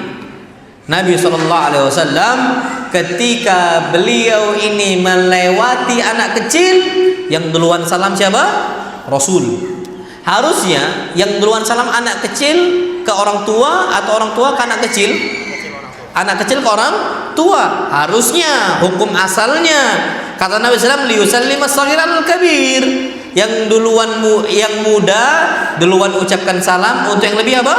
Nabi sallallahu alaihi wasallam ketika beliau ini melewati anak kecil, yang duluan salam siapa? Rasul. Harusnya yang duluan salam anak kecil ke orang tua atau orang tua ke anak kecil? Anak kecil ke orang tua. Harusnya hukum asalnya kata Nabi SAW, liyusallima as-saghiral kabir. Yang yang muda duluan ucapkan salam untuk yang lebih apa?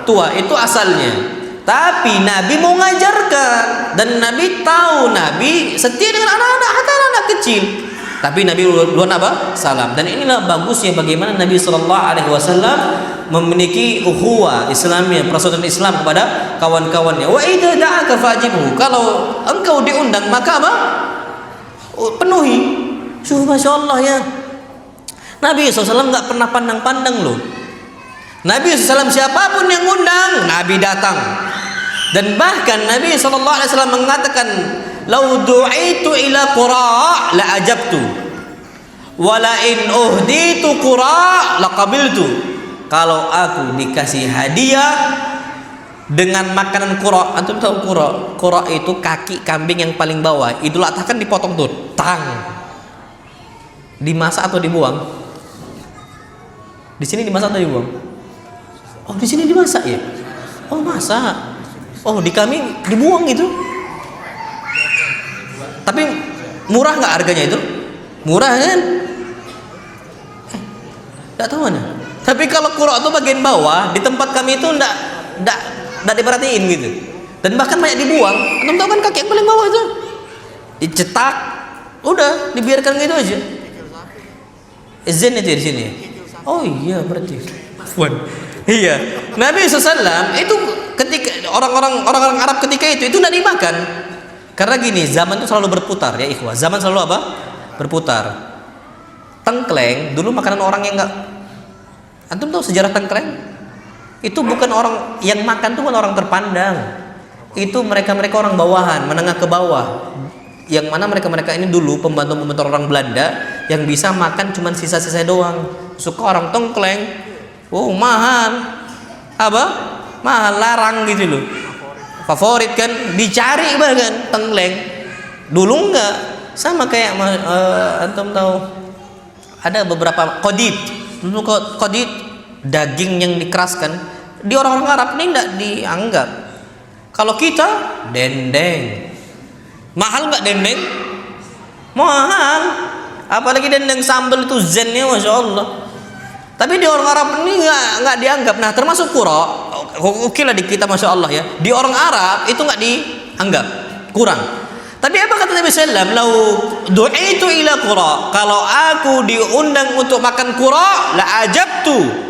Tua. Itu asalnya. Tapi Nabi mau ngajarkan, dan Nabi tahu Nabi setia dengan anak-anak, hatta anak kecil. tapi Nabi duluan apa? Salam. Dan inilah bagusnya bagaimana Nabi SAW memiliki ukhuwah Islamiyah, persaudaraan Islam kepada kawan-kawannya. Wa idza da'aka fa'jibhu. Kalau engkau diundang maka apa? Penuhi. Masya Allah ya. Nabi SAW nggak pernah pandang-pandang loh. Nabi SAW siapapun yang undang, Nabi datang. Dan bahkan Nabi SAW mengatakan, "Lau du'itu ila qura la ajabtu, wa la in uhditu qura la qabiltu." Kalau aku dikasih hadiah dengan makanan qura, antum tahu qura? Qura itu kaki kambing yang paling bawah. Idul Adha kan dipotong tuh, tang. Dimasak atau dibuang? Di sini dimasak atau dibuang? Oh, di sini dimasak ya? Oh, masak. Oh, di kami dibuang itu. Tapi murah nggak harganya itu? Murah kan? Nggak tahu mana. Tapi kalau kurok itu bagian bawah di tempat kami itu nggak diperhatiin gitu. Dan bahkan banyak dibuang. Kamu tahu kan kaki yang paling bawah itu? Dicetak, udah dibiarkan gitu aja. Izin itu di sini. Oh iya berarti. Afwan. Iya. Nabi SAW itu ketika orang-orang Arab ketika itu tidak dimakan. Karena gini, zaman itu selalu berputar ya ikhwah. Zaman selalu apa? Berputar. Tengkleng dulu makanan orang yang enggak. Antum tahu sejarah tengkleng? Itu bukan orang yang makan, itu bukan orang terpandang. Itu mereka-mereka orang bawahan, menengah ke bawah. Yang mana mereka-mereka ini dulu pembantu-pembantu orang Belanda yang bisa makan cuman sisa-sisa doang. Suka orang tengkleng. Oh, mahal. Apa? Mahal, larang gitu loh. Favorit kan, dicari bahkan tengkleng. Dulu enggak. Sama kayak antum tahu ada beberapa kodit. Dulu kodit daging yang dikeraskan di orang-orang Arab ini enggak dianggap. Kalau kita dendeng. Mahal enggak dendeng? Mahal. Apalagi dendeng sambal itu zennya Masya Allah. Tapi di orang Arab ini nggak dianggap. Nah, termasuk kura, oke lah di kita Masya Allah ya. Di orang Arab itu nggak dianggap, kurang. Tapi apa kata Nabi SAW? Lau du'itu ila kura. Kalau aku diundang untuk makan kura, la ajabtu.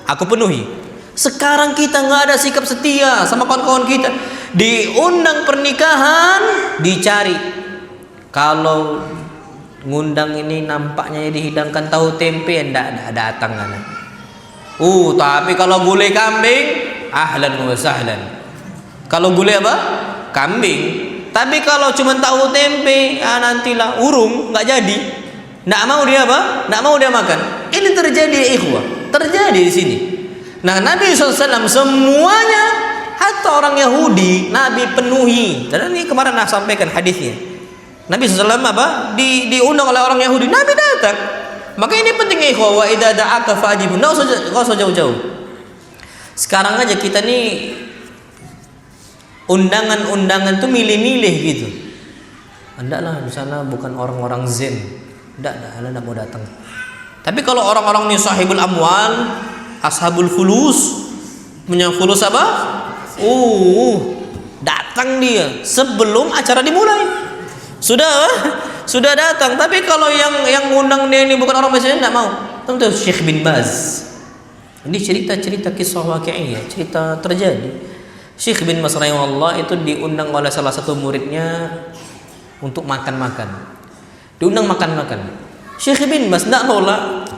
Aku penuhi. Sekarang kita nggak ada sikap setia sama kawan-kawan kita. Diundang pernikahan, dicari. Kalau ngundang ini nampaknya dihidangkan tahu tempe, enggak datang kan. Tapi kalau gulai kambing, ahlan wa sahlan. Kalau gulai apa? Kambing. Tapi kalau cuma tahu tempe, nantilah urung, enggak jadi. Enggak mau dia apa? Enggak mau dia makan. Ini terjadi ya ikhwah. Terjadi di sini. Nah, Nabi SAW semuanya, hatta orang Yahudi, Nabi penuhi. Dan ini kemarin sampaikan hadisnya. Nabi SAW apa? Diundang oleh orang Yahudi, Nabi datang. Maka ini penting ikhwah, wa idza da'aka fa'jibhu. Enggak usah jauh-jauh. Sekarang aja kita nih undangan-undangan tuh milih-milih gitu. Enggaklah, di sana bukan orang-orang zen. Enggak mau datang. Tapi kalau orang-orang nih sahibul amwal, ashabul fulus, punya fulus apa? Datang dia sebelum acara dimulai. Sudah datang. Tapi kalau yang undang dia ini bukan orang biasa, enggak mau. Tentu Syekh bin Baz. Ini cerita kisah waqi'iyah, cerita terjadi. Syekh bin Baz rahimahullah itu diundang oleh salah satu muridnya untuk makan-makan. Diundang makan-makan. Syekh bin Baz enggak nolak.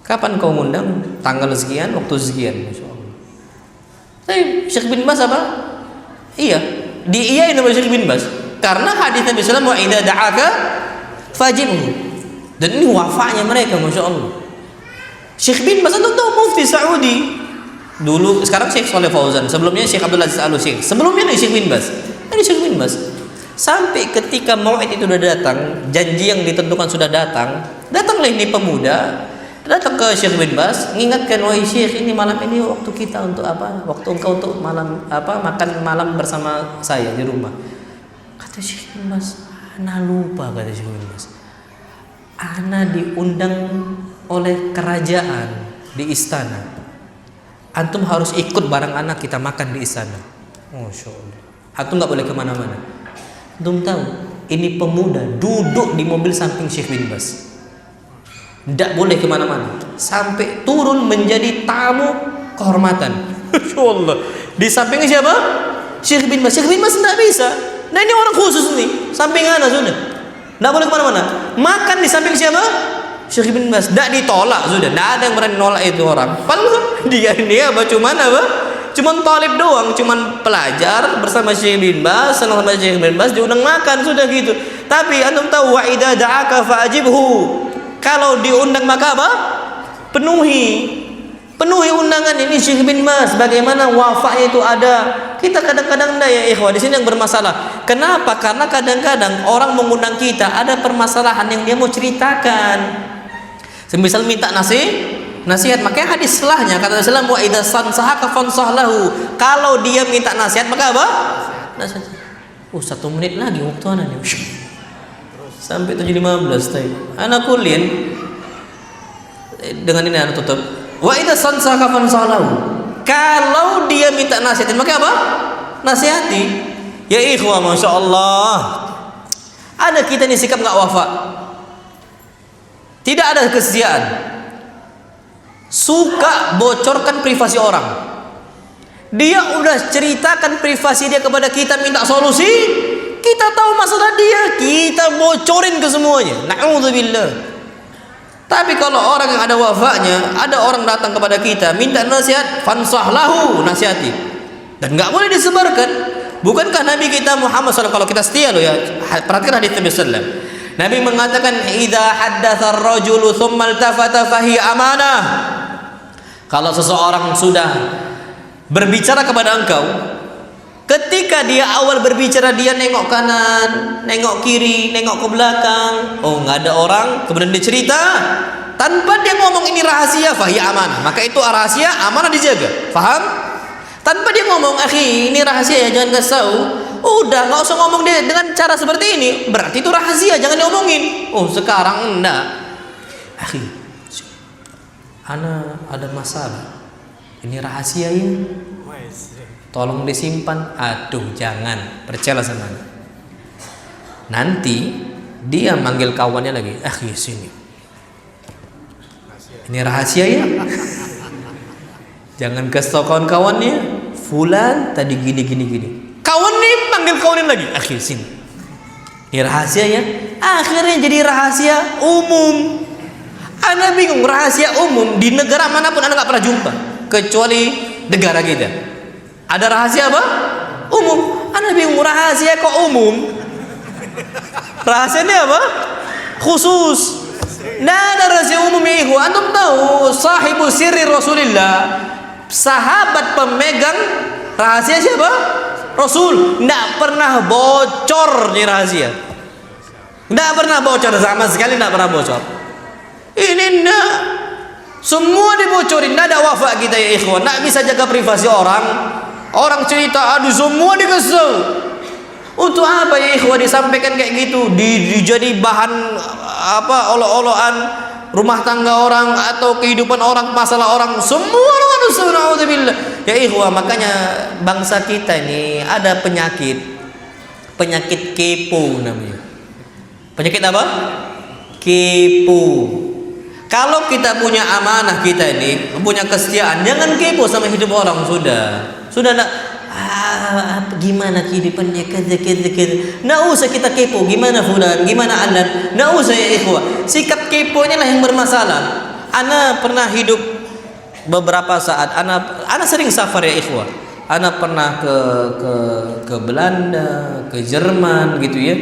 Kapan kau ngundang? Tanggal sekian, waktu sekian, masyaallah. Tapi Syekh bin Baz apa? Iya, diiyain oleh Syekh bin Baz. Karena hadis Nabi SAW, wa idza da'aka fajibhu. Dan ini wafanya mereka, Masya Allah. Syekh bin Baz itu mufti Saudi dulu, sekarang Syekh Shalih Fauzan, sebelumnya Syekh Abdul Aziz Al-Syekh, sebelumnya Syekh bin Baz. Ini Syekh bin Baz. Sampai ketika mau'id itu sudah datang, janji yang ditentukan sudah datanglah ini pemuda, datang ke Syekh bin Baz, mengingatkan, wahai Syekh, ini malam ini waktu kita untuk apa? Waktu engkau untuk makan malam bersama saya di rumah. Kata Syekh bin Baz, ana lupa, kata Syekh bin Baz. Ana diundang oleh kerajaan di istana. Antum harus ikut bareng anak kita makan di istana. Masya Allah. Antum nggak boleh kemana-mana. Antum tahu ini pemuda duduk di mobil samping Syekh bin Baz. Tidak boleh kemana-mana. Sampai turun menjadi tamu kehormatan. Masya Allah. Di sampingnya siapa? Syekh bin Baz. Syekh bin Baz tidak bisa. Nah ini orang khusus nih. Sampingan sudah. Tidak boleh kemana-mana. Makan di samping siapa? Syekh bin Baz. Tidak ditolak sudah. Tidak ada yang berani nolak itu orang. Padahal dia ini apa? Cuman talib doang, cuman pelajar bersama Syekh bin Baz, sama Syekh bin Baz diundang makan sudah gitu. Tapi antum tahu wa idza da'aka fa'ajibhu. Kalau diundang maka apa? Penuhi undangan ini Syekh bin Baz. Bagaimana wafanya itu ada. Kita kadang-kadang enggak ya ikhwah, di sini yang bermasalah. Kenapa? Karena kadang-kadang orang mengundang kita ada permasalahan yang dia mau ceritakan. Semisal minta nasihat, makanya hadis setelahnya kata Rasulullah wa idza sansahaka fansahlahu. Kalau dia minta nasihat maka apa? Nasihat. 1 menit lagi waktu anak nih. Sampai 7.15 tadi. Anak kulin dengan ini anak tutup. Wa idza sansahaka fansahlahu. Kalau dia minta nasihat maka apa? Nasihati. Ya ikhwah, Masya Allah. Ada kita nih sikap enggak wafa. Tidak ada kesetiaan. Suka bocorkan privasi orang. Dia udah ceritakan privasi dia kepada kita, minta solusi. Kita tahu masalah dia, kita bocorin ke semuanya. Na'udzubillah. Tapi kalau orang yang ada wafanya, ada orang datang kepada kita minta nasihat, fansahlahu, nasihati. Dan nggak boleh disebarkan. Bukankah Nabi kita Muhammad SAW, kalau kita setia loh ya, perhatikan hadits Nabi SAW. Nabi mengatakan, idza haddatsa ar-rajulu tsumma iltafata fahiya amanah. Kalau seseorang sudah berbicara kepada engkau, ketika dia awal berbicara dia nengok kanan, nengok kiri, nengok ke belakang, oh nggak ada orang, kemudian dia cerita tanpa dia ngomong ini rahasia, fahiya amanah, maka itu rahasia, amanah dijaga. Faham? Tanpa dia ngomong, akhi ini rahasia ya, jangan kasih tahu. Udah nggak usah ngomong dia dengan cara seperti ini, berarti itu rahasia, jangan diomongin. Oh sekarang enggak, akhi, ana ada masalah, ini rahasia ya, tolong disimpan. Aduh jangan, percaya sama ana. Nanti dia manggil kawannya lagi, akhi sini, ini rahasia ya, jangan kasih tau kawan-kawannya. Fulan tadi gini. Kawan nih panggil kawan lagi, akhir sini. Ini rahasia ya. Akhirnya jadi rahasia umum. Ana bingung, rahasia umum di negara manapun ana nggak pernah jumpa, kecuali negara kita. Ada rahasia apa? Umum. Ana bingung, rahasia kok umum? Rahasianya apa? Khusus. Nah, ada rahasia umum ya ikhwan. Antum tahu sahibu sirri Rasulillah, sahabat pemegang rahasia siapa? Rasul. Tidak pernah bocor di rahasia. Tidak pernah bocor sama sekali, tidak pernah bocor. Ini tidak. Semua dibocorin. Tidak ada wafa kita ya ikhwan. Tidak bisa jaga privasi orang. Orang cerita, aduh semua dikasih. Untuk apa ya ikhwan disampaikan kayak gitu? Dijadi bahan apa? Olo-oloan rumah tangga orang atau kehidupan orang, masalah orang, semua orang ada subhanallah. Ya ikhwah, makanya bangsa kita ini ada penyakit kepo namanya. Penyakit apa? Kepo. Kalau kita punya amanah, kita ini punya kesetiaan, jangan kepo sama hidup orang. Sudah nak gimana kehidupannya kerja. Nggak usah kita kepo gimana fulan, gimana anda. Nggak usah ya ikhwah. Sikap keponya lah yang bermasalah. Ana pernah hidup beberapa saat. Ana sering safar ya ikhwah. Ana pernah ke Belanda, ke Jerman gitu ya.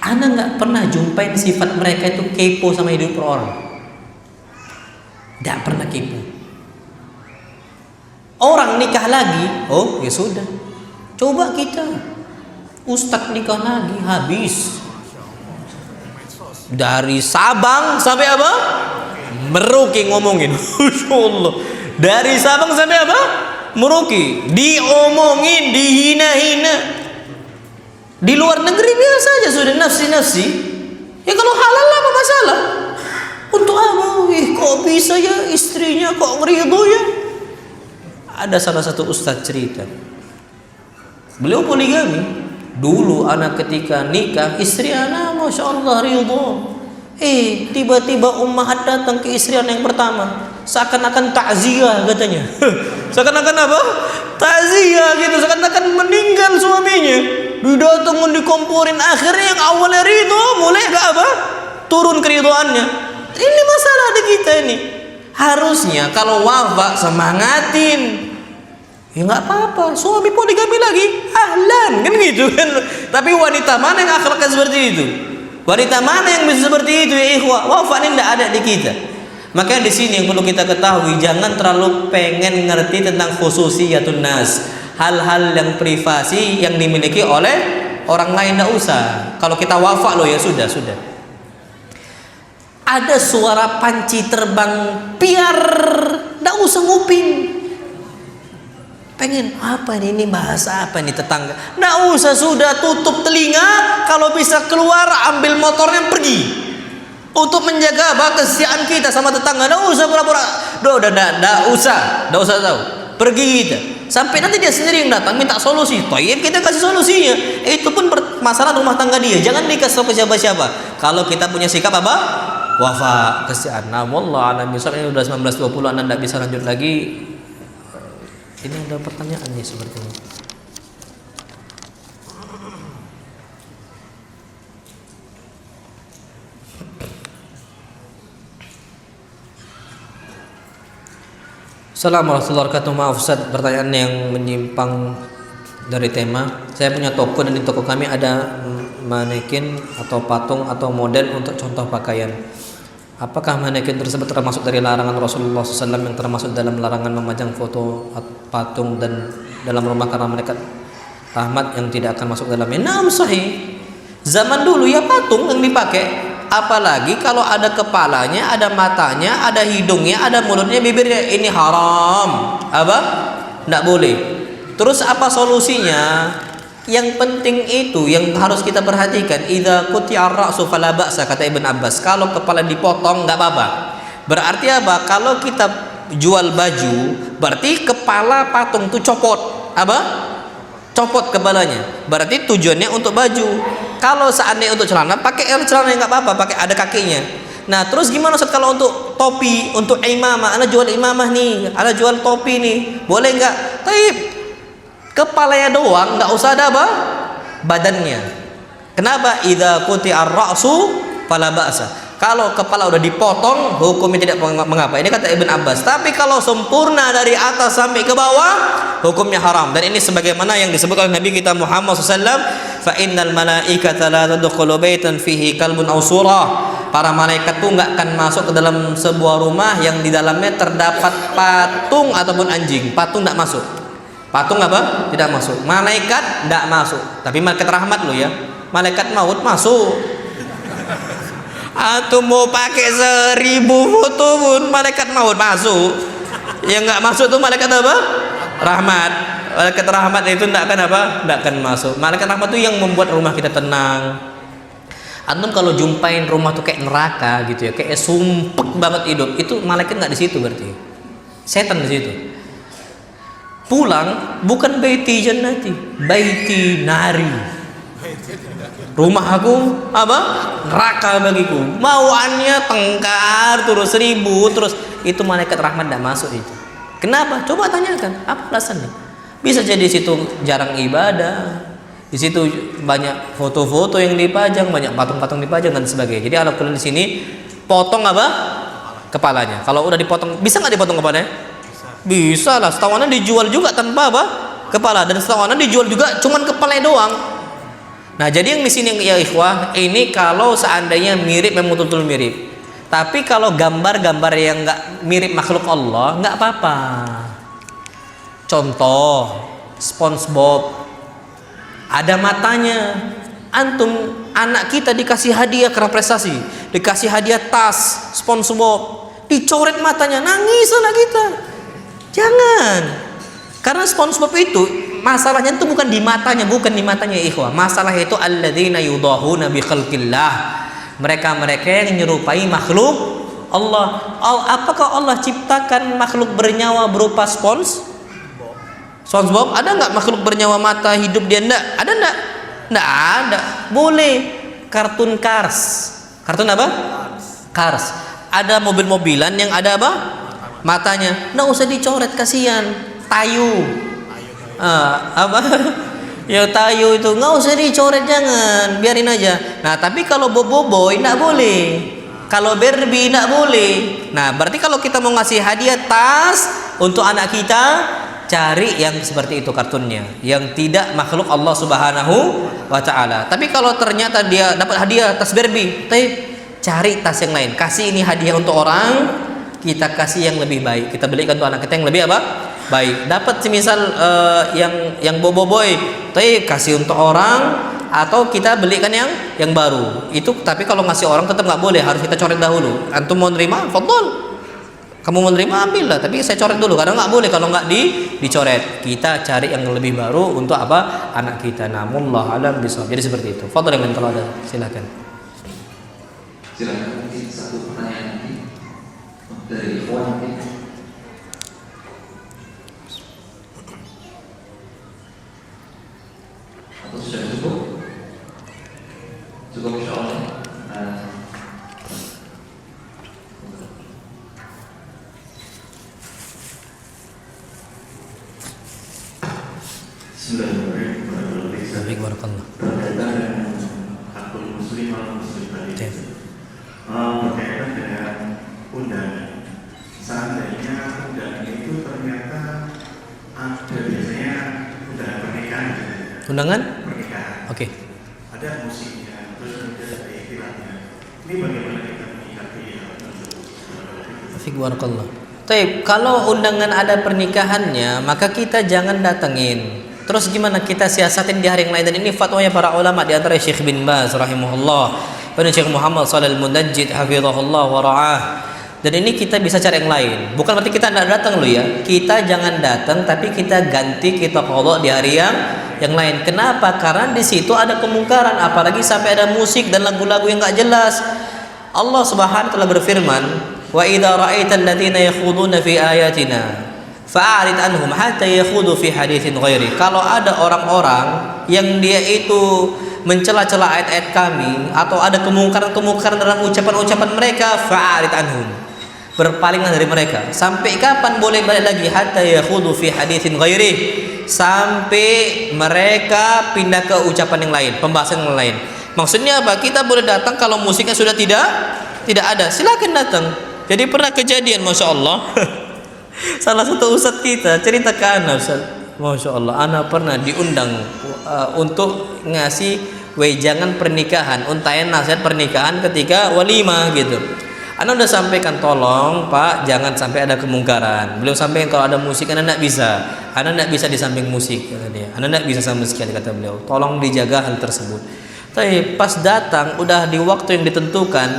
Ana nggak pernah jumpain sifat mereka itu kepo sama hidup orang. Nggak pernah kepo. Orang nikah lagi, oh ya sudah. Coba kita ustadz nikah lagi, habis. Dari Sabang sampai apa? Merauke ngomongin. Masyaallah. Dari Sabang sampai apa? Merauke. Diomongin, dihina-hina. Di luar negeri biasa aja sudah nafsi. Ya kalau halal apa masalah? Untuk apa? Kok bisa ya istrinya kok ngerido ya? Ada salah satu ustadz cerita, beliau poligami, Dulu anak ketika nikah, istri anak Masya Allah ridho. Tiba-tiba ummahat datang ke istri anak yang pertama, seakan-akan takziah katanya. Seakan-akan apa? Takziah gitu, seakan-akan meninggal suaminya. Didatengin, dikomporin, akhirnya yang awalnya ridho mulai gak apa? Turun keridhoannya. Ini masalah di kita ini. Harusnya kalau wafat semangatin. Ya nggak apa-apa, suami poligami lagi, ahlan kan gitu kan. Tapi wanita mana yang akhlaknya seperti itu? Wanita mana yang bisa seperti itu ya ikhwah? Wafat ini tidak ada di kita. Makanya di sini yang perlu kita ketahui, jangan terlalu pengen ngerti tentang khususiyatun nas, hal-hal yang privasi yang dimiliki oleh orang lain, tidak usah. Kalau kita wafat loh ya sudah. Ada suara panci terbang piar, tidak usah nguping. Pengen apa ini bahasa apa ini tetangga? Nggak usah, sudah tutup telinga. Kalau bisa keluar ambil motornya pergi. Untuk menjaga kesetiaan kita sama tetangga. Nggak usah pura-pura. Nggak usah tahu. Pergi kita. Sampai nanti dia sendiri yang datang minta solusi. Toyib kita kasih solusinya. Itu pun masalah rumah tangga dia. Jangan dikasih tahu ke siapa-siapa. Kalau kita punya sikap apa? Wafa kesetiaan. Nah, wallah alam misalnya udah 19.20 Anda tidak bisa lanjut lagi. Ini ada pertanyaan nih sepertinya. Assalamualaikum warahmatullahi wabarakatuh. Maaf Ustaz, pertanyaan yang menyimpang dari tema. Saya punya toko dan di toko kami ada manekin atau patung atau model untuk contoh pakaian. Apakah manekin tersebut termasuk dari larangan Rasulullah SAW yang termasuk dalam larangan memajang foto patung dan dalam rumah karena malaikat rahmat yang tidak akan masuk dalamnya? Naam, sahih. Zaman dulu ya patung yang dipakai. Apalagi kalau ada kepalanya, ada matanya, ada hidungnya, ada mulutnya, bibirnya, ini haram. Apa? Tidak boleh. Terus apa solusinya? Yang penting itu yang harus kita perhatikan, idza quti'ar ra'su fala ba'sa, kata Ibn Abbas. Kalau kepala dipotong enggak apa-apa. Berarti apa? Kalau kita jual baju, berarti kepala patung itu copot. Apa? Copot kepalanya. Berarti tujuannya untuk baju. Kalau seandainya untuk celana, pakai celana yang enggak apa-apa, pakai ada kakinya. Nah, terus gimana Ustaz kalau untuk topi, untuk imamah? Ana jual imamah nih, ana jual topi nih. Boleh enggak? Taib. Kepalanya doang, nggak usah ada apa? Badannya. Kenapa? Idza quti'ar ra'su fala ba'sa. Kalau kepala udah dipotong, hukumnya tidak mengapa. Ini kata Ibn Abbas. Tapi kalau sempurna dari atas sampai ke bawah, hukumnya haram. Dan ini sebagaimana yang disebut oleh Nabi kita Muhammad SAW, fa innal malaikata la tadkhulu baitan fihi kalbun aw surah. Para malaikat tuh nggak akan masuk ke dalam sebuah rumah yang di dalamnya terdapat patung ataupun anjing. Patung nggak masuk. Patung apa? Tidak masuk. Malaikat tidak masuk. Tapi malaikat rahmat lo ya. Malaikat maut masuk. Atau mau pakai 1000 foto pun malaikat maut masuk. Yang nggak masuk tuh malaikat apa? Rahmat. Malaikat rahmat itu tidak akan apa? Tidak akan masuk. Malaikat rahmat itu yang membuat rumah kita tenang. Antum kalau jumpain rumah tuh kayak neraka gitu ya, kayak sumpek banget hidup, itu malaikat nggak di situ berarti. Setan di situ. Pulang bukan baiti jannati, baiti nari. Rumah aku apa? Neraka bagiku. Mauannya tengkar terus 1000 terus, itu malaikat rahmat tidak masuk itu. Kenapa? Coba tanyakan apa alasannya. Bisa jadi situ jarang ibadah, di situ banyak foto-foto yang dipajang, banyak patung-patung dipajang dan sebagainya. Jadi kalau di sini potong apa? Kepalanya. Kalau udah dipotong, bisa nggak dipotong kepalanya? Bisa lah, setawanan dijual juga tanpa apa? Kepala, dan setawanan dijual juga cuman kepalanya doang. Nah, jadi yang di sini ya ikhwah, ini kalau seandainya mirip memang betul-betul mirip. Tapi kalau gambar-gambar yang nggak mirip makhluk Allah, nggak apa-apa. Contoh, SpongeBob, ada matanya. Antum anak kita dikasih hadiah karena prestasi, dikasih hadiah tas SpongeBob, dicoret matanya, nangis anak kita. Jangan, karena SpongeBob itu masalahnya itu bukan di matanya, ikhwah. Masalahnya itu alladzina yudahuna bi khalqillah. Mereka yang menyerupai makhluk Allah. Apakah Allah ciptakan makhluk bernyawa berupa SpongeBob? Ada nggak makhluk bernyawa mata hidup dia? Enggak. Ada enggak? Nggak ada. Boleh kartun Cars. Kartun apa? Cars. Ada mobil-mobilan yang ada apa? Matanya. Nggak usah dicoret, kasihan. Tayu. Apa? Ya tayu itu nggak usah dicoret, jangan, biarin aja. Nah tapi kalau boboiboy nggak boleh. Kalau Barbie nggak boleh. Nah berarti kalau kita mau ngasih hadiah tas untuk anak kita, cari yang seperti itu kartunnya, yang tidak makhluk Allah Subhanahu wa Ta'ala. Tapi kalau ternyata dia dapat hadiah tas Barbie, cari tas yang lain. Kasih ini hadiah untuk orang, kita kasih yang lebih baik. Kita belikan untuk anak kita yang lebih apa? Baik. Dapat semisal yang boboiboy, kasih untuk orang, atau kita belikan yang baru. Itu tapi kalau ngasih orang tetap nggak boleh, harus kita coret dahulu. Antum mau nerima, fadhol. Kamu mau nerima, ambillah, tapi saya coret dulu karena nggak boleh kalau nggak dicoret. Kita cari yang lebih baru untuk apa? Anak kita. Namun Allah alam bisawab. Jadi seperti itu. Fadhol, kalau ada silakan. Silakan mungkin satu pertanyaan lagi dari ikhwan mungkin. Atau sudah cukup? Cukup insyaallah. Bismillahirrahmanirrahim. Berkaitan dengan hakul muslim wal muslimat itu, berkaitan dengan undangan. Seandainya undangan itu ternyata ada biasanya undangan pernikahan. Undangan? Pernikahan. Oke. Ada musiknya, terus kemudian ada iklannya. Ini bagaimana kita menyikapi hal tersebut? Fik barakallah. Taib, kalau undangan ada pernikahannya, maka kita jangan datengin. Terus gimana kita siasatin di hari yang lain? Dan ini fatwanya para ulama, di antara Syekh bin Baz rahimahullah, dan Syekh Muhammad Shalal Munajjid hafizahullah wa ra'ah. Dan ini kita bisa cari yang lain. Bukan berarti kita tidak datang loh ya. Kita jangan datang, tapi kita ganti, kita qadha di hari yang lain. Kenapa? Karena di situ ada kemungkaran, apalagi sampai ada musik dan lagu-lagu yang enggak jelas. Allah Subhanahu wa taala berfirman, "Wa idza ra'aital ladzina yakhuduna fi ayatina fa'arid anhum hatta yakhudu fi haditsin ghairi." Kalau ada orang-orang yang dia itu mencela-cela ayat-ayat kami, atau ada kemungkaran-kemungkaran dalam ucapan-ucapan mereka, fa'arid anhum, berpalinglah dari mereka. Sampai kapan boleh balik lagi? Hatta yakhudu fi haditsin ghairi, sampai mereka pindah ke ucapan yang lain, pembahasan yang lain. Maksudnya apa? Kita boleh datang kalau musiknya sudah tidak ada, silakan datang. Jadi pernah kejadian, masya Allah. Salah satu ustadz kita cerita ke ana, Ustaz, masya Allah, ana pernah diundang untuk ngasih wejangan pernikahan, untayan nasihat pernikahan ketika walimah gitu. Ana udah sampaikan, tolong Pak, jangan sampai ada kemungkaran. Beliau sampaikan kalau ada musik ana tidak bisa, ana tidak bisa di samping musik, kata dia. Ana tidak bisa sama sekali, kata beliau. Tolong dijaga hal tersebut. Tapi pas datang udah di waktu yang ditentukan,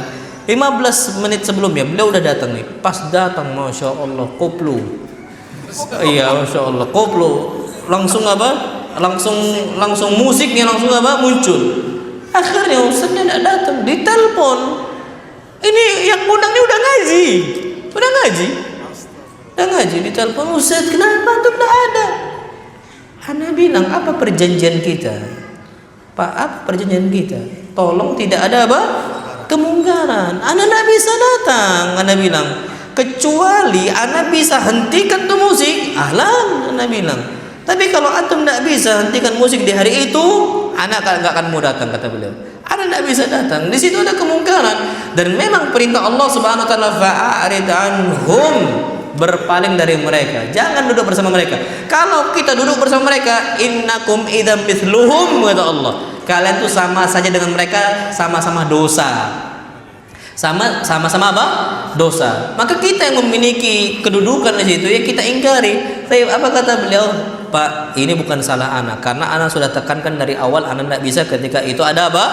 15 menit sebelumnya beliau udah datang nih. Pas datang, masya Allah, koplo. Iya, masya Allah, koplo. Langsung apa? Langsung musiknya langsung apa? Muncul. Akhirnya ustaznya tidak datang, ditelepon. Ini yang undang ini udah ngaji, ditelepon, Ustaz, kenapa tuh tidak ada? Ana bilang, apa perjanjian kita? Pak, apa perjanjian kita? Tolong tidak ada apa? Kemungkaran. Ana tidak bisa datang. Ana bilang, kecuali ana bisa hentikan tuh musik, ahlan, ana bilang. Tapi kalau antum tidak bisa hentikan musik di hari itu, ana nggak akan mau datang, kata beliau. Ana tidak bisa datang. Di situ ada kemungkaran. Dan memang perintah Allah Subhanahu wa taala, fa'arid anhum, berpaling dari mereka. Jangan duduk bersama mereka. Kalau kita duduk bersama mereka, innakum idzam mithluhum, kata Allah. Kalian tuh sama saja dengan mereka, sama-sama dosa. Sama-sama apa? Dosa. Maka kita yang memiliki kedudukan di situ, ya kita ingkari. Tapi apa kata beliau? Pak, ini bukan salah anak, karena anak sudah tekankan dari awal anak tidak bisa ketika itu ada apa?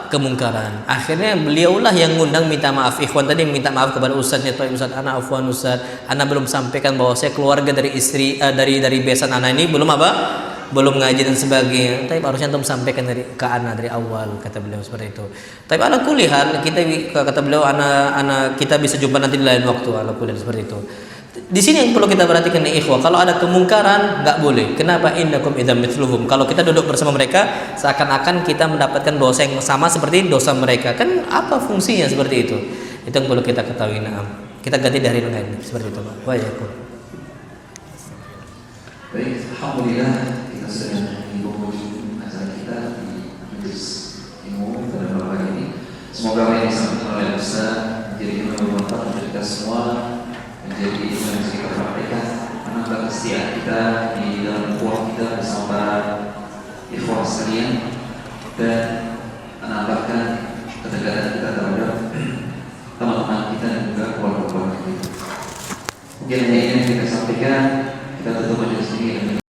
Kemungkaran. Akhirnya beliaulah yang ngundang, minta maaf. Ikhwan tadi minta maaf kepada ustaznya, Ustaz, anak afwan Ustaz, anak belum sampaikan bahwa saya keluarga dari istri dari besan anak ini belum apa? Belum ngaji dan sebagainya. Tapi harusnya antum sampaikan ke anak dari awal, kata beliau seperti itu. Tapi ala kulli hal, kita kata beliau, anak kita bisa jumpa nanti di lain waktu, ala kulli hal seperti itu. Di sini yang perlu kita perhatikan nih ikhwah, kalau ada kemungkaran nggak boleh. Kenapa? Innakum idzam mithluhum. Kalau kita duduk bersama mereka, seakan-akan kita mendapatkan dosa yang sama seperti dosa mereka. Kan apa fungsinya seperti itu? Itu yang perlu kita ketahui. Nah, kita ganti dari yang lain seperti itu, Pak. Wa yakum. Baik, alhamdulillah kita sudah di penghujung acara kita di majelis ilmu pada malam hari ini. Semoga apa yang disampaikan oleh Ustaz menjadi ilmu yang bermanfaat untuk kita semua, menjadi ilmu yang bisa kita praktekkan, menambah kesetiaan kita di dalam ukhuwah kita bersama para ikhwah sekalian, dan menambahkan kedekatan kita terhadap teman-teman kita dan juga keluarga-keluarga kita. Mungkin hanya ini yang kita sampaikan. Kita tutup majelis ini dengan